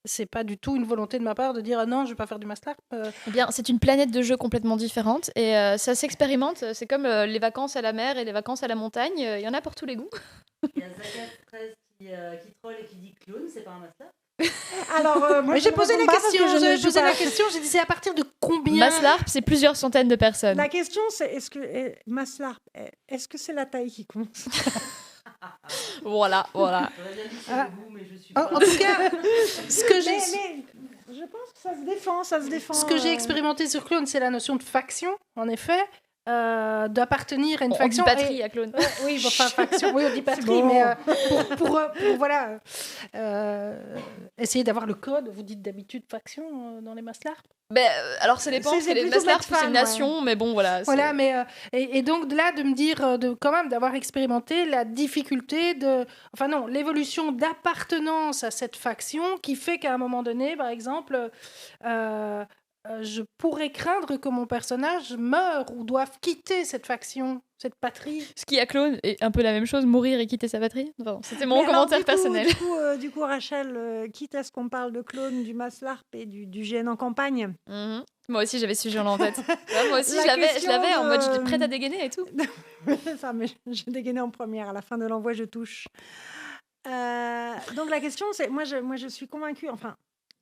c'est pas du tout une volonté de ma part de dire non, je vais pas faire du mass LARP. Eh bien, c'est une planète de jeu complètement différente et ça s'expérimente. C'est comme les vacances à la mer et les vacances à la montagne. Il y en a pour tous les goûts. Il y a Zakat13 qui troll et qui dit clone, c'est pas un mass LARP. Alors, moi, j'ai posé la question. J'ai dit c'est à partir de combien Mass LARP, c'est plusieurs centaines de personnes. La question, c'est mass LARP, est-ce que c'est la taille qui compte? Voilà. En tout cas, ce que j'ai... Mais je pense que ça se défend. Ce que j'ai expérimenté sur Clone, c'est la notion de faction, en effet, d'appartenir à une On dit faction. patrie à Clone. Oui, enfin, faction, oui, on dit patrie, bon. mais pour voilà, essayer d'avoir le code. Vous dites d'habitude faction dans les maslarps. Alors ça dépend, C'est parce que les plutôt maslarps, mettre c'est une femme, nation, mais bon, voilà. Voilà, mais et donc de là de me dire quand même d'avoir expérimenté la difficulté l'évolution d'appartenance à cette faction qui fait qu'à un moment donné, par exemple, je pourrais craindre que mon personnage meure ou doive quitter cette faction, cette patrie. Ce qui à Clone est un peu la même chose, mourir et quitter sa patrie. Enfin, c'était mon commentaire personnel. Du coup, Rachel, quitte à ce qu'on parle de clone, du maslarp et du GN en campagne. Mhm. Moi aussi, j'avais ce sujet en tête. Ouais, moi aussi, La je l'avais question en mode j'étais de- prête à dégainer et tout. Ça, mais j'ai dégainé en première. À la fin de l'envoi, je touche. Donc la question, c'est, moi, je suis convaincue. Enfin,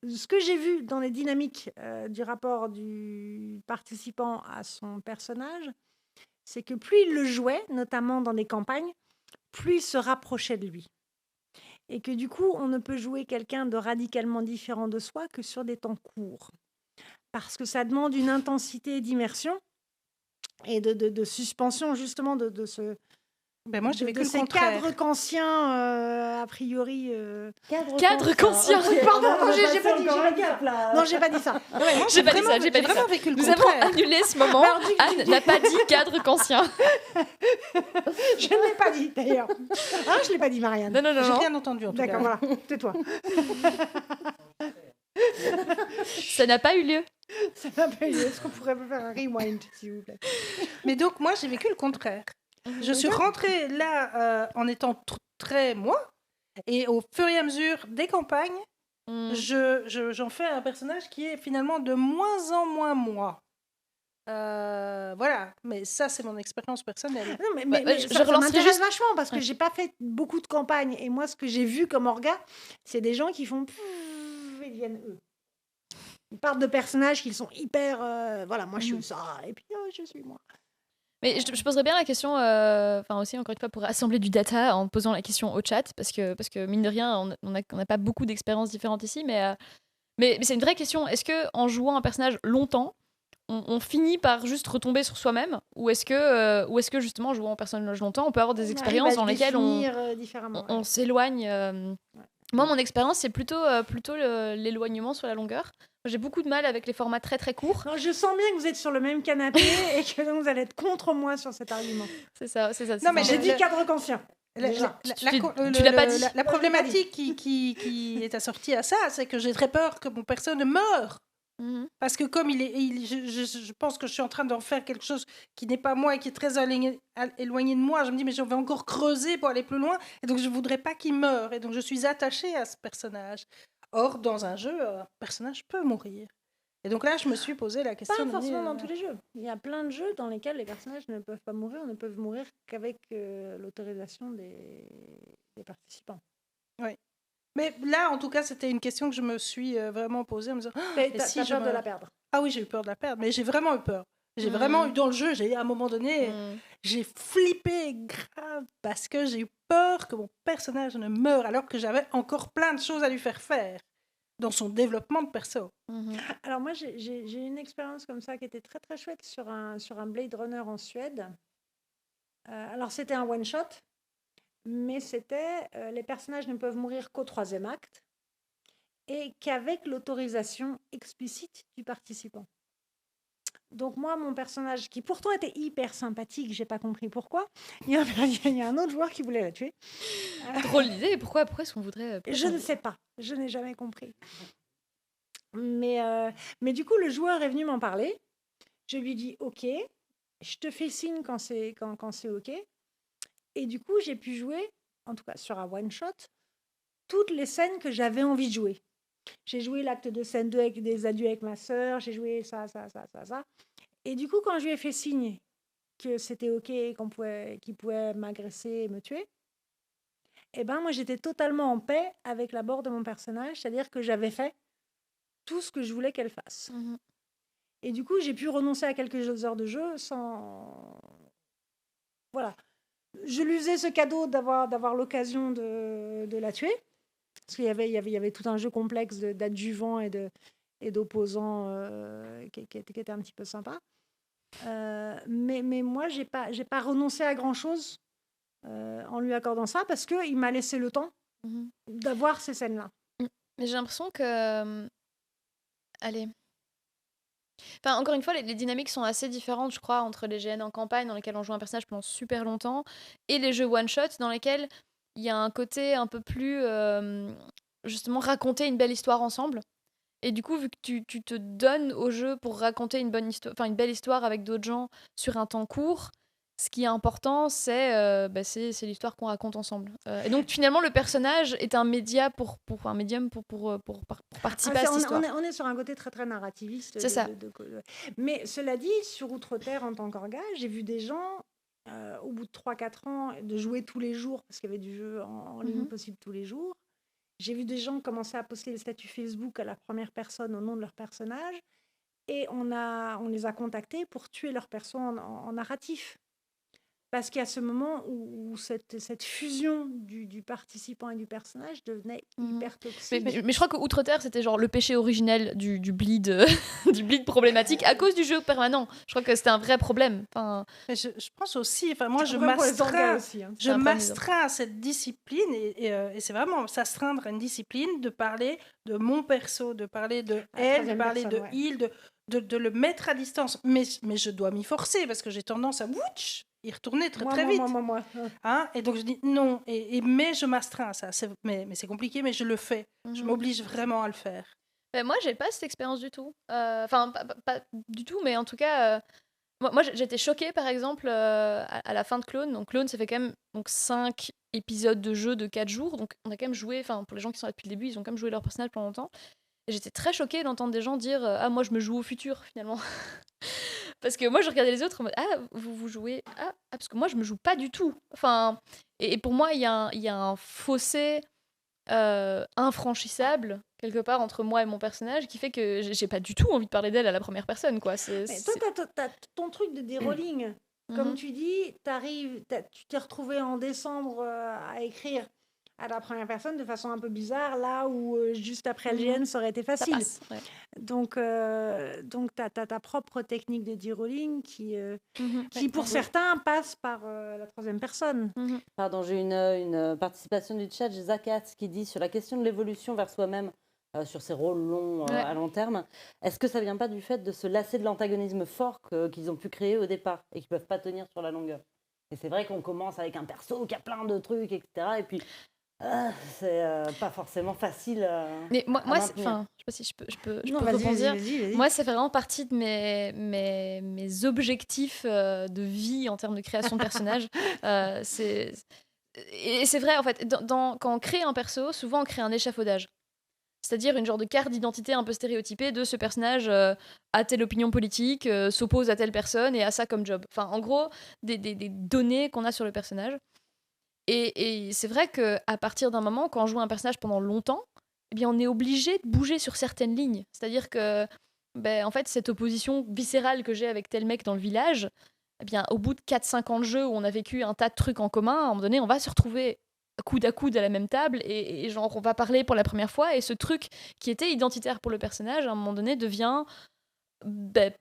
ce que j'ai vu dans les dynamiques du rapport du participant à son personnage, c'est que plus il le jouait, notamment dans des campagnes, plus il se rapprochait de lui. Et que du coup, on ne peut jouer quelqu'un de radicalement différent de soi que sur des temps courts. Parce que ça demande une intensité d'immersion et de suspension, justement, de ce... Moi, j'ai vécu le ces contraire. cadres kantiens, a priori... Cadre conscient. Pardon, non, j'ai pas dit ça. Non, j'ai pas dit ça. J'ai pas dit ça, j'ai pas dit ça. vraiment vécu le Nous avons contraire. annulé ce moment. Anne n'a pas dit cadre conscient. Je ne l'ai pas dit, d'ailleurs. Ah, je ne l'ai pas dit, Marianne. J'ai Non. rien entendu en tout cas. D'accord, voilà. Tais-toi. Ça n'a pas eu lieu. Ça m'a pas eu. Est-ce qu'on pourrait faire un rewind, s'il vous plaît? Mais donc, moi, j'ai vécu le contraire. Je suis rentrée là en étant très moi, et au fur et à mesure des campagnes, j'en fais un personnage qui est finalement de moins en moins moi. Voilà, mais ça, c'est mon expérience personnelle. Non, mais, Ouais, mais je ça relancerai m'intéresse juste- vachement parce que j'ai pas fait beaucoup de campagnes. Et moi, ce que j'ai vu comme orga, c'est des gens qui font... Ils viennent eux. Ils partent de personnages qui sont hyper... voilà, moi, je suis ça. Et puis, je suis moi. Mais je poserais bien la question, enfin aussi encore une fois pour assembler du data en posant la question au chat parce que mine de rien on n'a pas beaucoup d'expériences différentes ici, mais c'est une vraie question. Est-ce que en jouant un personnage longtemps, on finit par juste retomber sur soi-même, ou est-ce que justement en jouant un personnage longtemps, on peut avoir des expériences dans lesquelles on s'éloigne. Moi, mon expérience, c'est plutôt l'éloignement sur la longueur. J'ai beaucoup de mal avec les formats très très courts. Non, je sens bien que vous êtes sur le même canapé et que donc vous allez être contre moi sur cet argument. C'est ça. Non, mais J'ai dit cadre conscient. Tu l'as pas dit. La problématique qui est assortie à ça, c'est que j'ai très peur que mon personnage meure. Mhm. Parce que comme je pense que je suis en train d'en faire quelque chose qui n'est pas moi et qui est très éloigné de moi, je me dis mais je vais encore creuser pour aller plus loin, et donc je voudrais pas qu'il meure, et donc je suis attachée à ce personnage. Or, dans un jeu, un personnage peut mourir. Et donc là, je me suis posé la question. Pas forcément dans tous les jeux. Il y a plein de jeux dans lesquels les personnages ne peuvent pas mourir, ne peuvent mourir qu'avec l'autorisation des participants. Oui. Mais là, en tout cas, c'était une question que je me suis vraiment posée en me disant Mais et t'as si peur de la perdre. Ah oui, j'ai eu peur de la perdre, mais j'ai vraiment eu peur. J'ai vraiment eu dans le jeu, à un moment donné, j'ai flippé grave parce que j'ai eu peur que mon personnage ne meure alors que j'avais encore plein de choses à lui faire dans son développement de perso. Alors moi, j'ai une expérience comme ça qui était très très chouette sur un Blade Runner en Suède. Alors c'était un one-shot, mais c'était les personnages ne peuvent mourir qu'au 3e acte et qu'avec l'autorisation explicite du participant. Donc moi, mon personnage, qui pourtant était hyper sympathique, j'ai pas compris pourquoi, il y a un autre joueur qui voulait la tuer. Drôle d'idée, pourquoi est-ce qu'on voudrait... Je ne sais pas, je n'ai jamais compris. Mais du coup, le joueur est venu m'en parler. Je lui dis OK, je te fais signe quand c'est OK. Et du coup, j'ai pu jouer, en tout cas sur un one-shot, toutes les scènes que j'avais envie de jouer. J'ai joué l'acte de scène 2 avec des adieux avec ma sœur, j'ai joué ça. Et du coup, quand je lui ai fait signe que c'était OK, qu'il pouvait m'agresser et me tuer, eh ben moi, j'étais totalement en paix avec la mort de mon personnage, c'est-à-dire que j'avais fait tout ce que je voulais qu'elle fasse. Et du coup, j'ai pu renoncer à quelques heures de jeu sans... Voilà. je lui faisais ce cadeau d'avoir l'occasion de la tuer. Parce qu'il y avait tout un jeu complexe d'adjuvants et d'opposants qui était un petit peu sympa. Mais moi, j'ai pas renoncé à grand-chose en lui accordant ça parce qu'il m'a laissé le temps d'avoir ces scènes-là. Mais j'ai l'impression que... Allez. Enfin, encore une fois, les dynamiques sont assez différentes, je crois, entre les GN en campagne, dans lesquels on joue un personnage pendant super longtemps, et les jeux one-shot, dans lesquels il y a un côté un peu plus... justement, raconter une belle histoire ensemble. Et du coup, vu que tu te donnes au jeu pour raconter une belle histoire avec d'autres gens sur un temps court, ce qui est important, c'est l'histoire qu'on raconte ensemble. Et donc, finalement, le personnage est un médium pour participer à cette histoire. On est sur un côté très, très narrativiste. C'est ça. Mais cela dit, sur Outre-Terre, en tant qu'orga, j'ai vu des gens, au bout de 3-4 ans, de jouer tous les jours, parce qu'il y avait du jeu en ligne possible tous les jours. J'ai vu des gens commencer à poster les statuts Facebook à la première personne au nom de leur personnage. Et on les a contactés pour tuer leur perso en narratif. Parce qu'il y a ce moment où cette fusion du participant et du personnage devenait hyper toxique. Mais je crois qu'Outre-Terre, c'était genre le péché originel du bleed, du bleed problématique à cause du jeu permanent. Je crois que c'était un vrai problème. Enfin... Mais je pense aussi, moi je m'astreins à cette discipline et c'est vraiment s'astreindre à une discipline de parler de mon perso, de parler de elle, de parler de il, de le mettre à distance. Mais je dois m'y forcer parce que j'ai tendance à y retourner très vite. Moi. Hein, et donc je dis non, mais je m'astreins à ça. Mais c'est compliqué, mais je le fais. Je m'oblige vraiment à le faire. Moi, j'ai pas cette expérience du tout. Enfin, pas du tout, mais en tout cas, moi j'étais choquée, par exemple, à la fin de Clone. Donc Clone, ça fait quand même 5 épisodes de jeu de 4 jours. Donc on a quand même joué, pour les gens qui sont là depuis le début, ils ont quand même joué leur personnage pendant longtemps. Et j'étais très choquée d'entendre des gens dire ah, moi je me joue au futur finalement. Parce que moi je regardais les autres en mode ah, vous jouez parce que moi je me joue pas du tout. Enfin, et pour moi il y a un fossé infranchissable quelque part entre moi et mon personnage qui fait que j'ai pas du tout envie de parler d'elle à la première personne, quoi. Mais toi t'as ton truc de D-rolling. Comme tu dis, tu t'es retrouvé en décembre à écrire à la première personne de façon un peu bizarre, là où juste après le GN, ça aurait été facile. Ça passe, ouais. Donc t'as ta propre technique de D-rolling qui pour certains, passe par la troisième personne. Pardon, j'ai une participation du chat, j'ai Zakat qui dit sur la question de l'évolution vers soi-même, sur ces rôles longs à long terme, est-ce que ça vient pas du fait de se lasser de l'antagonisme fort qu'ils ont pu créer au départ et qui peuvent pas tenir sur la longueur? Et c'est vrai qu'on commence avec un perso qui a plein de trucs, etc. Et puis c'est pas forcément facile. Mais moi je sais pas si je peux rebondir. Vas-y. Moi, ça fait vraiment partie de mes objectifs de vie en termes de création de personnages. Et c'est vrai, en fait, quand on crée un perso, souvent on crée un échafaudage. C'est-à-dire une genre de carte d'identité un peu stéréotypée de ce personnage a telle opinion politique, s'oppose à telle personne et a ça comme job. Enfin, en gros, des données qu'on a sur le personnage. Et c'est vrai qu'à partir d'un moment, quand on joue un personnage pendant longtemps, eh bien, on est obligé de bouger sur certaines lignes. C'est-à-dire que en fait, cette opposition viscérale que j'ai avec tel mec dans le village, eh bien, au bout de 4-5 ans de jeu où on a vécu un tas de trucs en commun, à un moment donné, on va se retrouver coude à coude à la même table et genre on va parler pour la première fois et ce truc qui était identitaire pour le personnage à un moment donné devient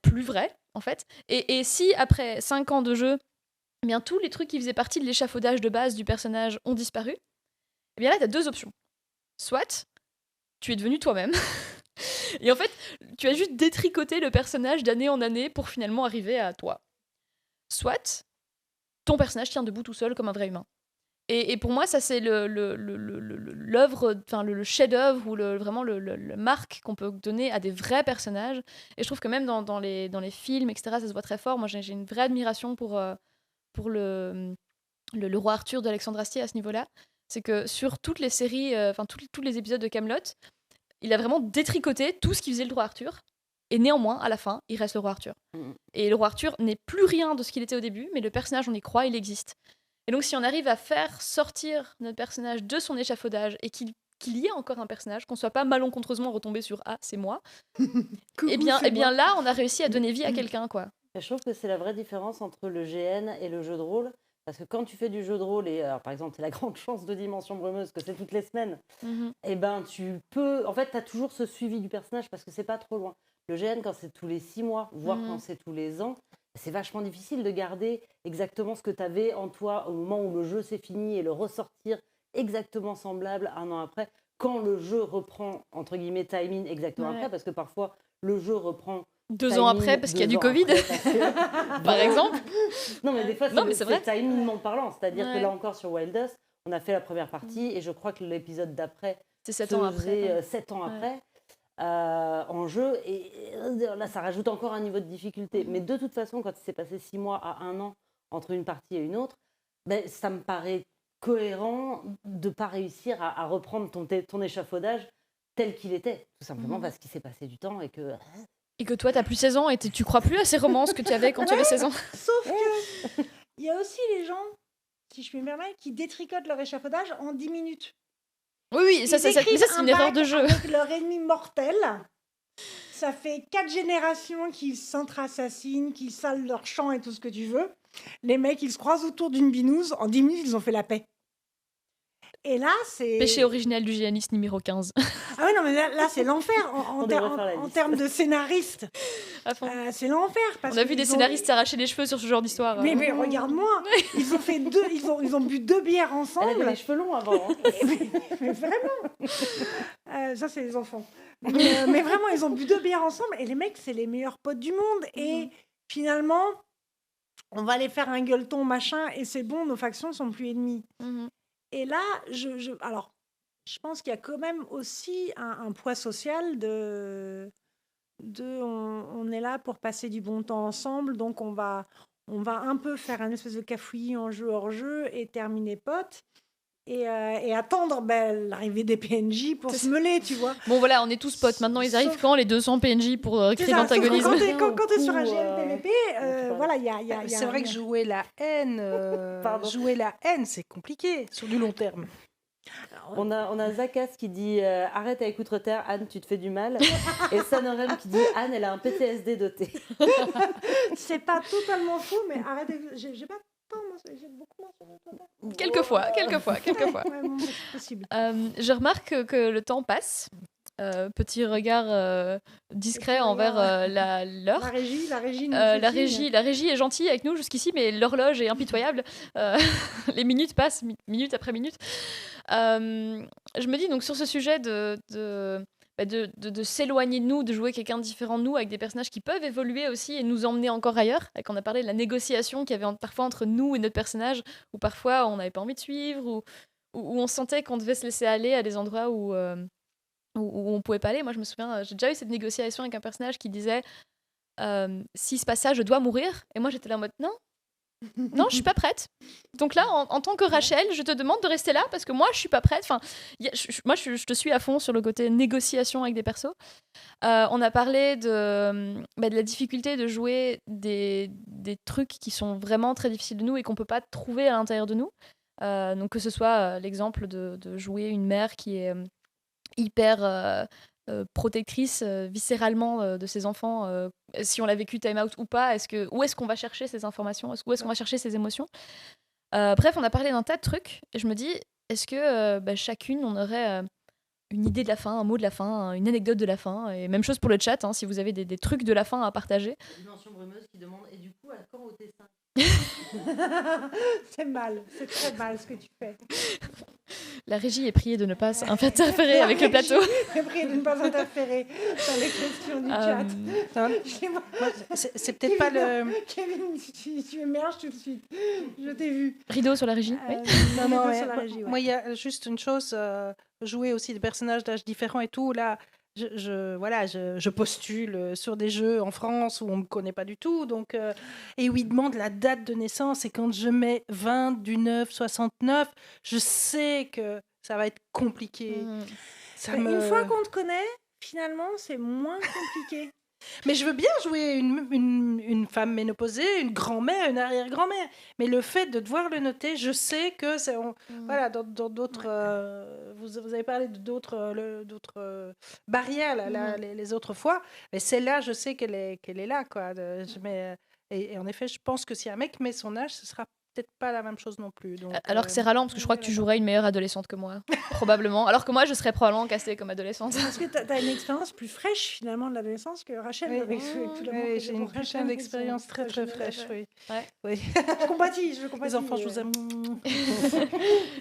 plus vrai en fait. Et si après 5 ans de jeu, eh bien, tous les trucs qui faisaient partie de l'échafaudage de base du personnage ont disparu, eh bien là t'as 2 options. Soit tu es devenu toi-même et en fait tu as juste détricoté le personnage d'année en année pour finalement arriver à toi. Soit ton personnage tient debout tout seul comme un vrai humain. Et pour moi, ça, c'est l'œuvre, le chef-d'œuvre ou vraiment le marque qu'on peut donner à des vrais personnages. Et je trouve que même dans les films, etc., ça se voit très fort. Moi, j'ai une vraie admiration pour le roi Arthur d'Alexandre Astier à ce niveau-là. C'est que sur toutes les séries, tous les épisodes de Kaamelott, il a vraiment détricoté tout ce qui faisait le roi Arthur. Et néanmoins, à la fin, il reste le roi Arthur. Et le roi Arthur n'est plus rien de ce qu'il était au début, mais le personnage, on y croit, il existe. Et donc, si on arrive à faire sortir notre personnage de son échafaudage et qu'il y ait encore un personnage, qu'on soit pas malencontreusement retombé sur « Ah, c'est moi », eh bien là, on a réussi à donner vie à quelqu'un, quoi. Et je trouve que c'est la vraie différence entre le GN et le jeu de rôle. Parce que quand tu fais du jeu de rôle, et alors, par exemple, c'est la grande chance de Dimension Brumeuse que c'est toutes les semaines, et ben tu peux. En fait, tu as toujours ce suivi du personnage parce que c'est pas trop loin. Le GN, quand c'est tous les 6 mois, voire quand c'est tous les ans, c'est vachement difficile de garder exactement ce que tu avais en toi au moment où le jeu s'est fini et le ressortir exactement semblable un an après, quand le jeu reprend, entre guillemets, timing exactement après, parce que parfois, le jeu reprend 2 ans après, parce qu'il y a du Covid, par exemple. Non, mais des fois, c'est timingement parlant. C'est-à-dire que là encore, sur Wild Dust, on a fait la première partie et je crois que l'épisode d'après, c'est 7 ans après. 7 ans après, en jeu. Et là, ça rajoute encore un niveau de difficulté. Mais de toute façon, quand il s'est passé 6 mois à 1 an entre une partie et une autre, ben, ça me paraît cohérent de ne pas réussir à reprendre ton échafaudage tel qu'il était. Tout simplement parce qu'il s'est passé du temps et que... Et que toi, tu n'as plus 16 ans et tu crois plus à ces romances que tu avais quand tu avais 16 ans. Sauf que il y a aussi les gens, si je puis me permettre, qui détricotent leur échafaudage en 10 minutes. Oui, ça c'est une erreur de jeu. Avec leur ennemi mortel, ça fait 4 générations qu'ils s'entre-assassinent, qu'ils salent leur champ et tout ce que tu veux. Les mecs, ils se croisent autour d'une binouse, en 10 minutes, ils ont fait la paix. Et là, c'est... Péché original du géaniste numéro 15. Ah oui, non, mais là c'est l'enfer en termes de scénaristes. C'est l'enfer. On a vu des scénaristes s'arracher les cheveux sur ce genre d'histoire. Mais regarde-moi, ils ont fait ils ont bu 2 bières ensemble. Elle avait les cheveux longs avant. Hein. mais vraiment. Ça, c'est les enfants. Mais vraiment, ils ont bu 2 bières ensemble et les mecs, c'est les meilleurs potes du monde. Et finalement, on va aller faire un gueuleton, machin, et c'est bon, nos factions sont plus ennemies. Et là, alors, je pense qu'il y a quand même aussi un poids social on est là pour passer du bon temps ensemble, donc on va un peu faire un espèce de cafouillis en jeu hors jeu et terminer potes. Et attendre l'arrivée des PNJ pour se mêler, tu vois. Bon voilà, on est tous potes. Maintenant, ils arrivent quand les 200 PNJ pour créer l'antagonisme. Quand t'es sur un GNPVP, voilà, il y a... C'est vrai que jouer la haine, c'est compliqué sur du long terme. On a Zakas qui dit arrête avec Outreterre, Anne, tu te fais du mal. Et Sanorem qui dit Anne, elle a un PTSD doté. C'est pas totalement faux, mais arrête. J'ai pas. J'ai beaucoup mentionné Quelquefois. Ouais, bon, c'est possible. Je remarque que le temps passe. Petit regard discret envers l'heure. La régie est gentille avec nous jusqu'ici, mais l'horloge est impitoyable. Les minutes passent, minute après minute. Je me dis donc sur ce sujet de s'éloigner de nous, de jouer quelqu'un de différent de nous, avec des personnages qui peuvent évoluer aussi et nous emmener encore ailleurs. Et qu'on a parlé de la négociation qu'il y avait parfois entre nous et notre personnage, où parfois on n'avait pas envie de suivre, où on sentait qu'on devait se laisser aller à des endroits où on pouvait pas aller. Moi, je me souviens, j'ai déjà eu cette négociation avec un personnage qui disait si se passe ça, je dois mourir. Et moi, j'étais là en mode non, je suis pas prête. Donc là, en tant que Rachel, je te demande de rester là parce que moi, je suis pas prête. Enfin, moi, je te suis à fond sur le côté négociation avec des persos. On a parlé de la difficulté de jouer des trucs qui sont vraiment très difficiles de nous et qu'on peut pas trouver à l'intérieur de nous. Donc que ce soit l'exemple de jouer une mère qui est hyper protectrice viscéralement de ses enfants, si on l'a vécu time out ou pas, où est-ce qu'on va chercher ces informations, où est-ce qu'on va chercher ces émotions. Bref, on a parlé d'un tas de trucs et je me dis, est-ce que chacune on aurait une idée de la fin, un mot de la fin, une anecdote de la fin, et même chose pour le chat, si vous avez des trucs de la fin à partager. Dimension Brumeuse qui demande et du coup à quand au T5 c'est très mal ce que tu fais. La régie est priée de ne pas interférer avec le plateau. Elle est priée de ne pas interférer dans les questions du chat. C'est peut-être pas le... Kevin, tu émerges tout de suite. Je t'ai vu. Rideau sur la régie. Oui. Non, moi, il y a juste une chose, jouer aussi des personnages d'âge différents et tout, là... Je postule sur des jeux en France où on ne me connaît pas du tout, donc, et où ils demandent la date de naissance, et quand je mets 20 du 9 69, je sais que ça va être compliqué. Une fois qu'on te connaît, finalement, c'est moins compliqué. Mais je veux bien jouer une femme ménopausée, une grand-mère, une arrière-grand-mère. Mais le fait de devoir le noter, je sais que c'est... Voilà, dans d'autres... vous avez parlé d'autres barrières là, les autres fois. Mais celle-là, je sais qu'elle est là, quoi. Et en effet, je pense que si un mec met son âge, ce sera peut-être pas la même chose non plus. Donc, Alors que c'est ralent, parce que je crois que tu jouerais une meilleure adolescente que moi, probablement. Alors que moi, je serais probablement castée comme adolescente. Parce que tu as une expérience plus fraîche finalement de l'adolescence que Rachel. Oui, avec tout l'amour que oui, j'ai j'ai une pour Rachel, putain mais d'expérience c'est- très très fraîche. Oui. Ouais. Oui. Je compatis. Les enfants, je vous aime.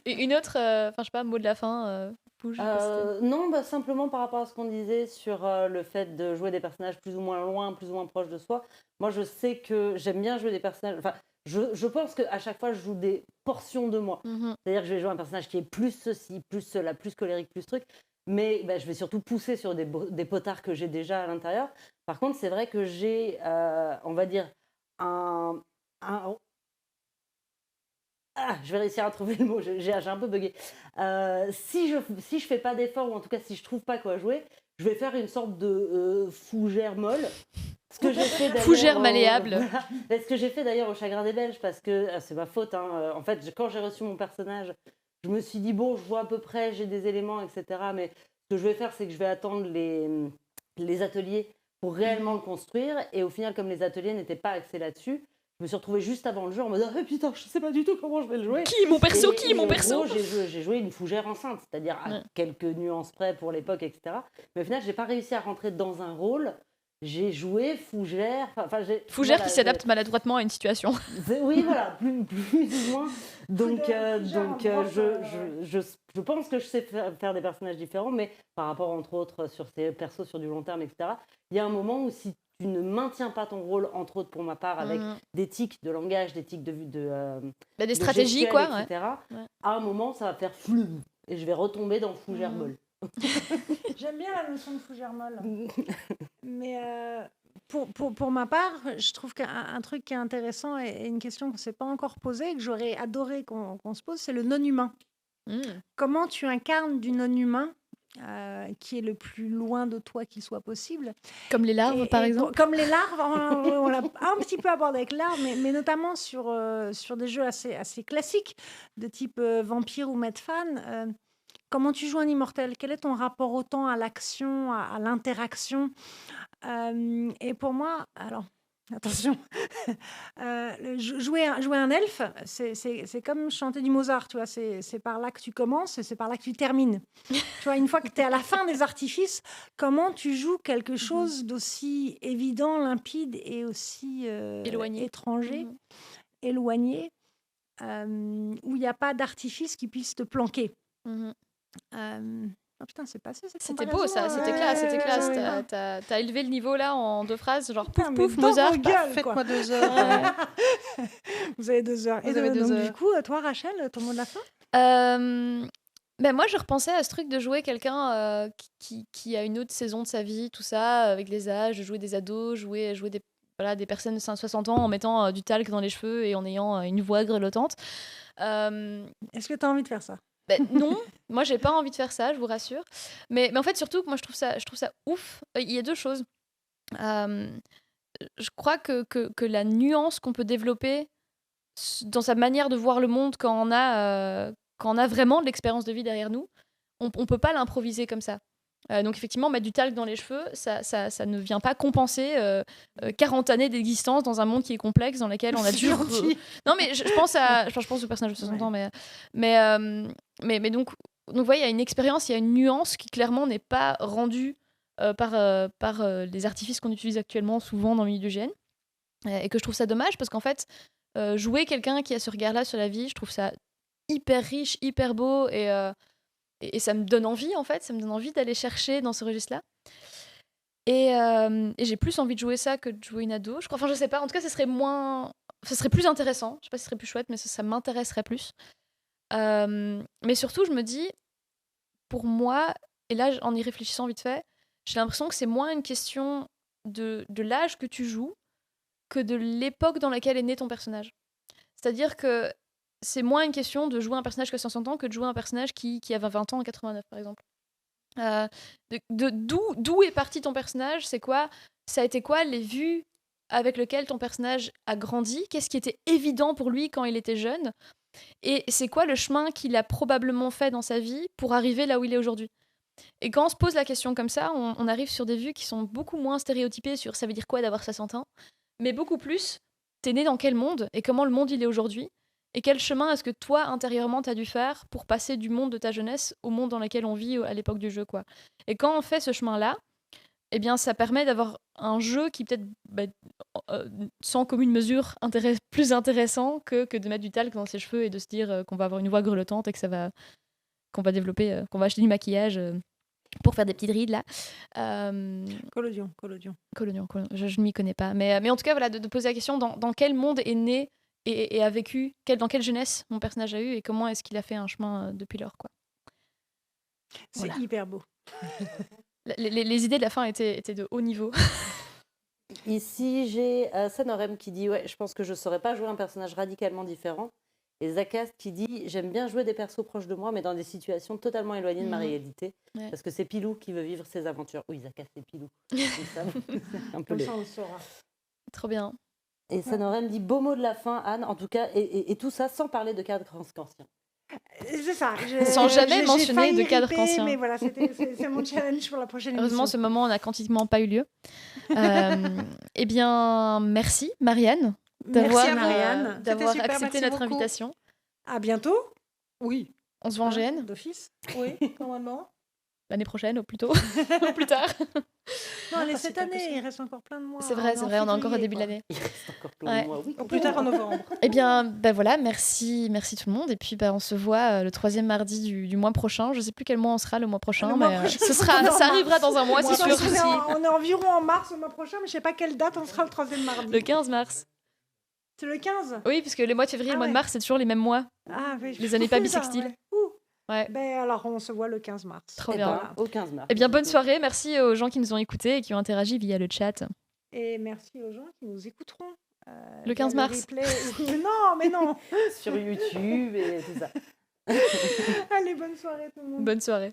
Et une autre, enfin, je sais pas, mot de la fin, Pouge, je sais pas si c'était- Non, bah, simplement par rapport à ce qu'on disait sur le fait de jouer des personnages plus ou moins loin, plus ou moins proches de soi. Moi, je sais que j'aime bien jouer des personnages. Enfin, je pense qu'à chaque fois, je joue des portions de moi. Mhm. C'est-à-dire que je vais jouer un personnage qui est plus ceci, plus cela, plus colérique, plus truc. Mais bah, je vais surtout pousser sur des potards que j'ai déjà à l'intérieur. Par contre, c'est vrai que j'ai, on va dire, un je vais réussir à trouver le mot, j'ai un peu bugué. Si je fais pas d'effort, ou en tout cas si je trouve pas quoi jouer, je vais faire une sorte de fougère molle. Ce que j'ai fait d'ailleurs Fougère malléable. voilà. Ce que j'ai fait d'ailleurs au Chagrin des Belges, parce que c'est ma faute. En fait, quand j'ai reçu mon personnage, je me suis dit, bon, je vois à peu près, j'ai des éléments, etc. Mais ce que je vais faire, c'est que je vais attendre les ateliers pour réellement le construire. Et au final, comme les ateliers n'étaient pas axés là-dessus, je me suis retrouvée juste avant le jeu en mode oh, putain, je sais pas du tout comment je vais le jouer. Qui mon perso, Et mon en perso gros, j'ai joué une fougère enceinte, c'est-à-dire à quelques nuances près pour l'époque, etc. Mais au final, j'ai pas réussi à rentrer dans un rôle. J'ai joué fougère. Fougère voilà, qui s'adapte maladroitement à une situation. Oui, voilà, plus ou moins. Donc, je pense que je sais faire des personnages différents, mais par rapport, entre autres, sur ces persos sur du long terme, etc., il y a un moment où si tu ne maintiens pas ton rôle, entre autres pour ma part, avec des tics de langage, des tics Des stratégies, quoi. etc., à un moment, ça va faire flum, et je vais retomber dans fougère molle. J'aime bien la notion de fougère molle. Mais pour ma part, je trouve qu'un truc qui est intéressant et une question qu'on ne s'est pas encore posée, que j'aurais adoré qu'on se pose, c'est le non-humain. Comment tu incarnes du non-humain qui est le plus loin de toi qu'il soit possible. Comme les larves, par exemple. Comme les larves, on l'a un petit peu abordé avec larves, mais notamment sur des jeux assez classiques, de type Vampire ou Medfan. Comment tu joues un immortel? Quel est ton rapport au temps, à l'action, à l'interaction? Et pour moi, alors, attention, jouer un elfe, c'est comme chanter du Mozart, tu vois, c'est par là que tu commences et c'est par là que tu termines. Tu vois, une fois que tu es à la fin des artifices, comment tu joues quelque chose d'aussi évident, limpide et aussi étranger, éloigné, où il n'y a pas d'artifice qui puisse te planquer. Oh putain, c'est passé cette C'était beau ça, c'était classe. T'as élevé le niveau là en 2 phrases, genre pouf pouf, dans Mozart. vos gueules, Faites-moi 2 heures. Vous avez 2 heures. Vous avez 2 heures. Du coup, toi Rachel, ton mot de la fin? Moi je repensais à ce truc de jouer quelqu'un qui a une autre saison de sa vie, tout ça, avec les âges, jouer des ados, jouer des personnes de 60 ans en mettant du talc dans les cheveux et en ayant une voix grelottante. Est-ce que tu as envie de faire ça? Non, moi j'ai pas envie de faire ça, je vous rassure. Mais en fait surtout, moi je trouve ça ouf. Il y a 2 choses. Je crois que la nuance qu'on peut développer dans sa manière de voir le monde quand on a vraiment de l'expérience de vie derrière nous, on peut pas l'improviser comme ça. Donc effectivement, mettre du talc dans les cheveux, ça ne vient pas compenser 40 années d'existence dans un monde qui est complexe, dans lequel on a dû... Non mais je pense au personnage de 60 ans, mais donc vous voyez, il y a une expérience, il y a une nuance qui clairement n'est pas rendue par les artifices qu'on utilise actuellement souvent dans le milieu du GN, et que je trouve ça dommage parce qu'en fait, jouer quelqu'un qui a ce regard-là sur la vie, je trouve ça hyper riche, hyper beau, et ça me donne envie, en fait, ça me donne envie d'aller chercher dans ce registre-là. Et j'ai plus envie de jouer ça que de jouer une ado, je crois. Enfin, je sais pas, en tout cas, ça serait plus intéressant. Je sais pas si ce serait plus chouette, mais ça m'intéresserait plus. Mais surtout, je me dis, pour moi, et là, en y réfléchissant vite fait, j'ai l'impression que c'est moins une question de l'âge que tu joues que de l'époque dans laquelle est né ton personnage. C'est-à-dire que c'est moins une question de jouer un personnage qui a 60 ans que de jouer un personnage qui avait 20 ans en 89, par exemple. D'où est parti ton personnage? C'est quoi? Ça a été quoi les vues avec lesquelles ton personnage a grandi? Qu'est-ce qui était évident pour lui quand il était jeune? Et c'est quoi le chemin qu'il a probablement fait dans sa vie pour arriver là où il est aujourd'hui? Et quand on se pose la question comme ça, on arrive sur des vues qui sont beaucoup moins stéréotypées sur ça veut dire quoi d'avoir 60 ans, mais beaucoup plus, t'es né dans quel monde et comment le monde il est aujourd'hui? Et quel chemin est-ce que toi, intérieurement, tu as dû faire pour passer du monde de ta jeunesse au monde dans lequel on vit à l'époque du jeu, quoi. Et quand on fait ce chemin-là, eh bien, ça permet d'avoir un jeu qui peut-être, sans commune mesure, plus intéressant que de mettre du talc dans ses cheveux et de se dire qu'on va avoir une voix grelottante et qu'on va développer, qu'on va acheter du maquillage pour faire des petites rides, là. Collodion. Collodion, je ne m'y connais pas. Mais en tout cas, voilà, de poser la question dans quel monde est né et a vécu, dans quelle jeunesse mon personnage a eu et comment est-ce qu'il a fait un chemin depuis lors, quoi. C'est Voilà. hyper beau. Les idées de la fin étaient de haut niveau. Ici, j'ai Sanorem qui dit ouais, je pense que je ne saurais pas jouer un personnage radicalement différent. Et Zakast qui dit j'aime bien jouer des persos proches de moi, mais dans des situations totalement éloignées de ma réalité. Ouais. Parce que c'est Pilou qui veut vivre ses aventures. Oui, Zakast et Pilou. C'est ça. Un peu Comme les... ça, on le saura. Trop bien. Et Sanorem dit beau mot de la fin, Anne, en tout cas, et tout ça sans parler de cadre ancien. C'est ça. Sans jamais j'ai mentionner failli de cadre ripper, ancien. Mais voilà, c'est mon challenge pour la prochaine Heureusement, ce émission. moment n'a quantiquement pas eu lieu. Eh bien, merci Marianne Merci à Marianne. d'avoir C'était super, accepté merci notre beaucoup. invitation. À bientôt. Oui. On se voit en GN D'office. Oui, normalement. l'année prochaine, au plus tôt, ou plus tard. Non, allez, pas cette si tôt que année, ça. il reste encore plein de mois. C'est vrai, on est encore au début de février, l'année. Il reste encore plein Ouais. de mois. Oui, Au plus tard en novembre. Eh bien, voilà, merci tout le monde. Et puis, on se voit le 3e mardi du mois prochain. Je sais plus quel mois on sera le mois prochain, Le mois mais prochain, ça on est en arrivera mars. dans un mois, c'est sûr. On est environ en mars le mois prochain, mais je sais pas quelle date on sera le 3e mardi. Le 15 mars. C'est le 15. Oui, puisque les mois de février et Ah le mois de ouais. mars, c'est toujours les mêmes mois. Ah, oui, Les années pas putain, bissextiles. ouais. Ouh. Ouais. Ben alors, on se voit le 15 mars. Trop Et bien. ben, au 15 mars. Eh bien, bonne soirée. Merci aux gens qui nous ont écoutés et qui ont interagi via le chat. Et merci aux gens qui nous écouteront. Le 15 via mars. replay. Mais non. Sur YouTube et tout ça. Allez, bonne soirée tout le monde. Bonne soirée.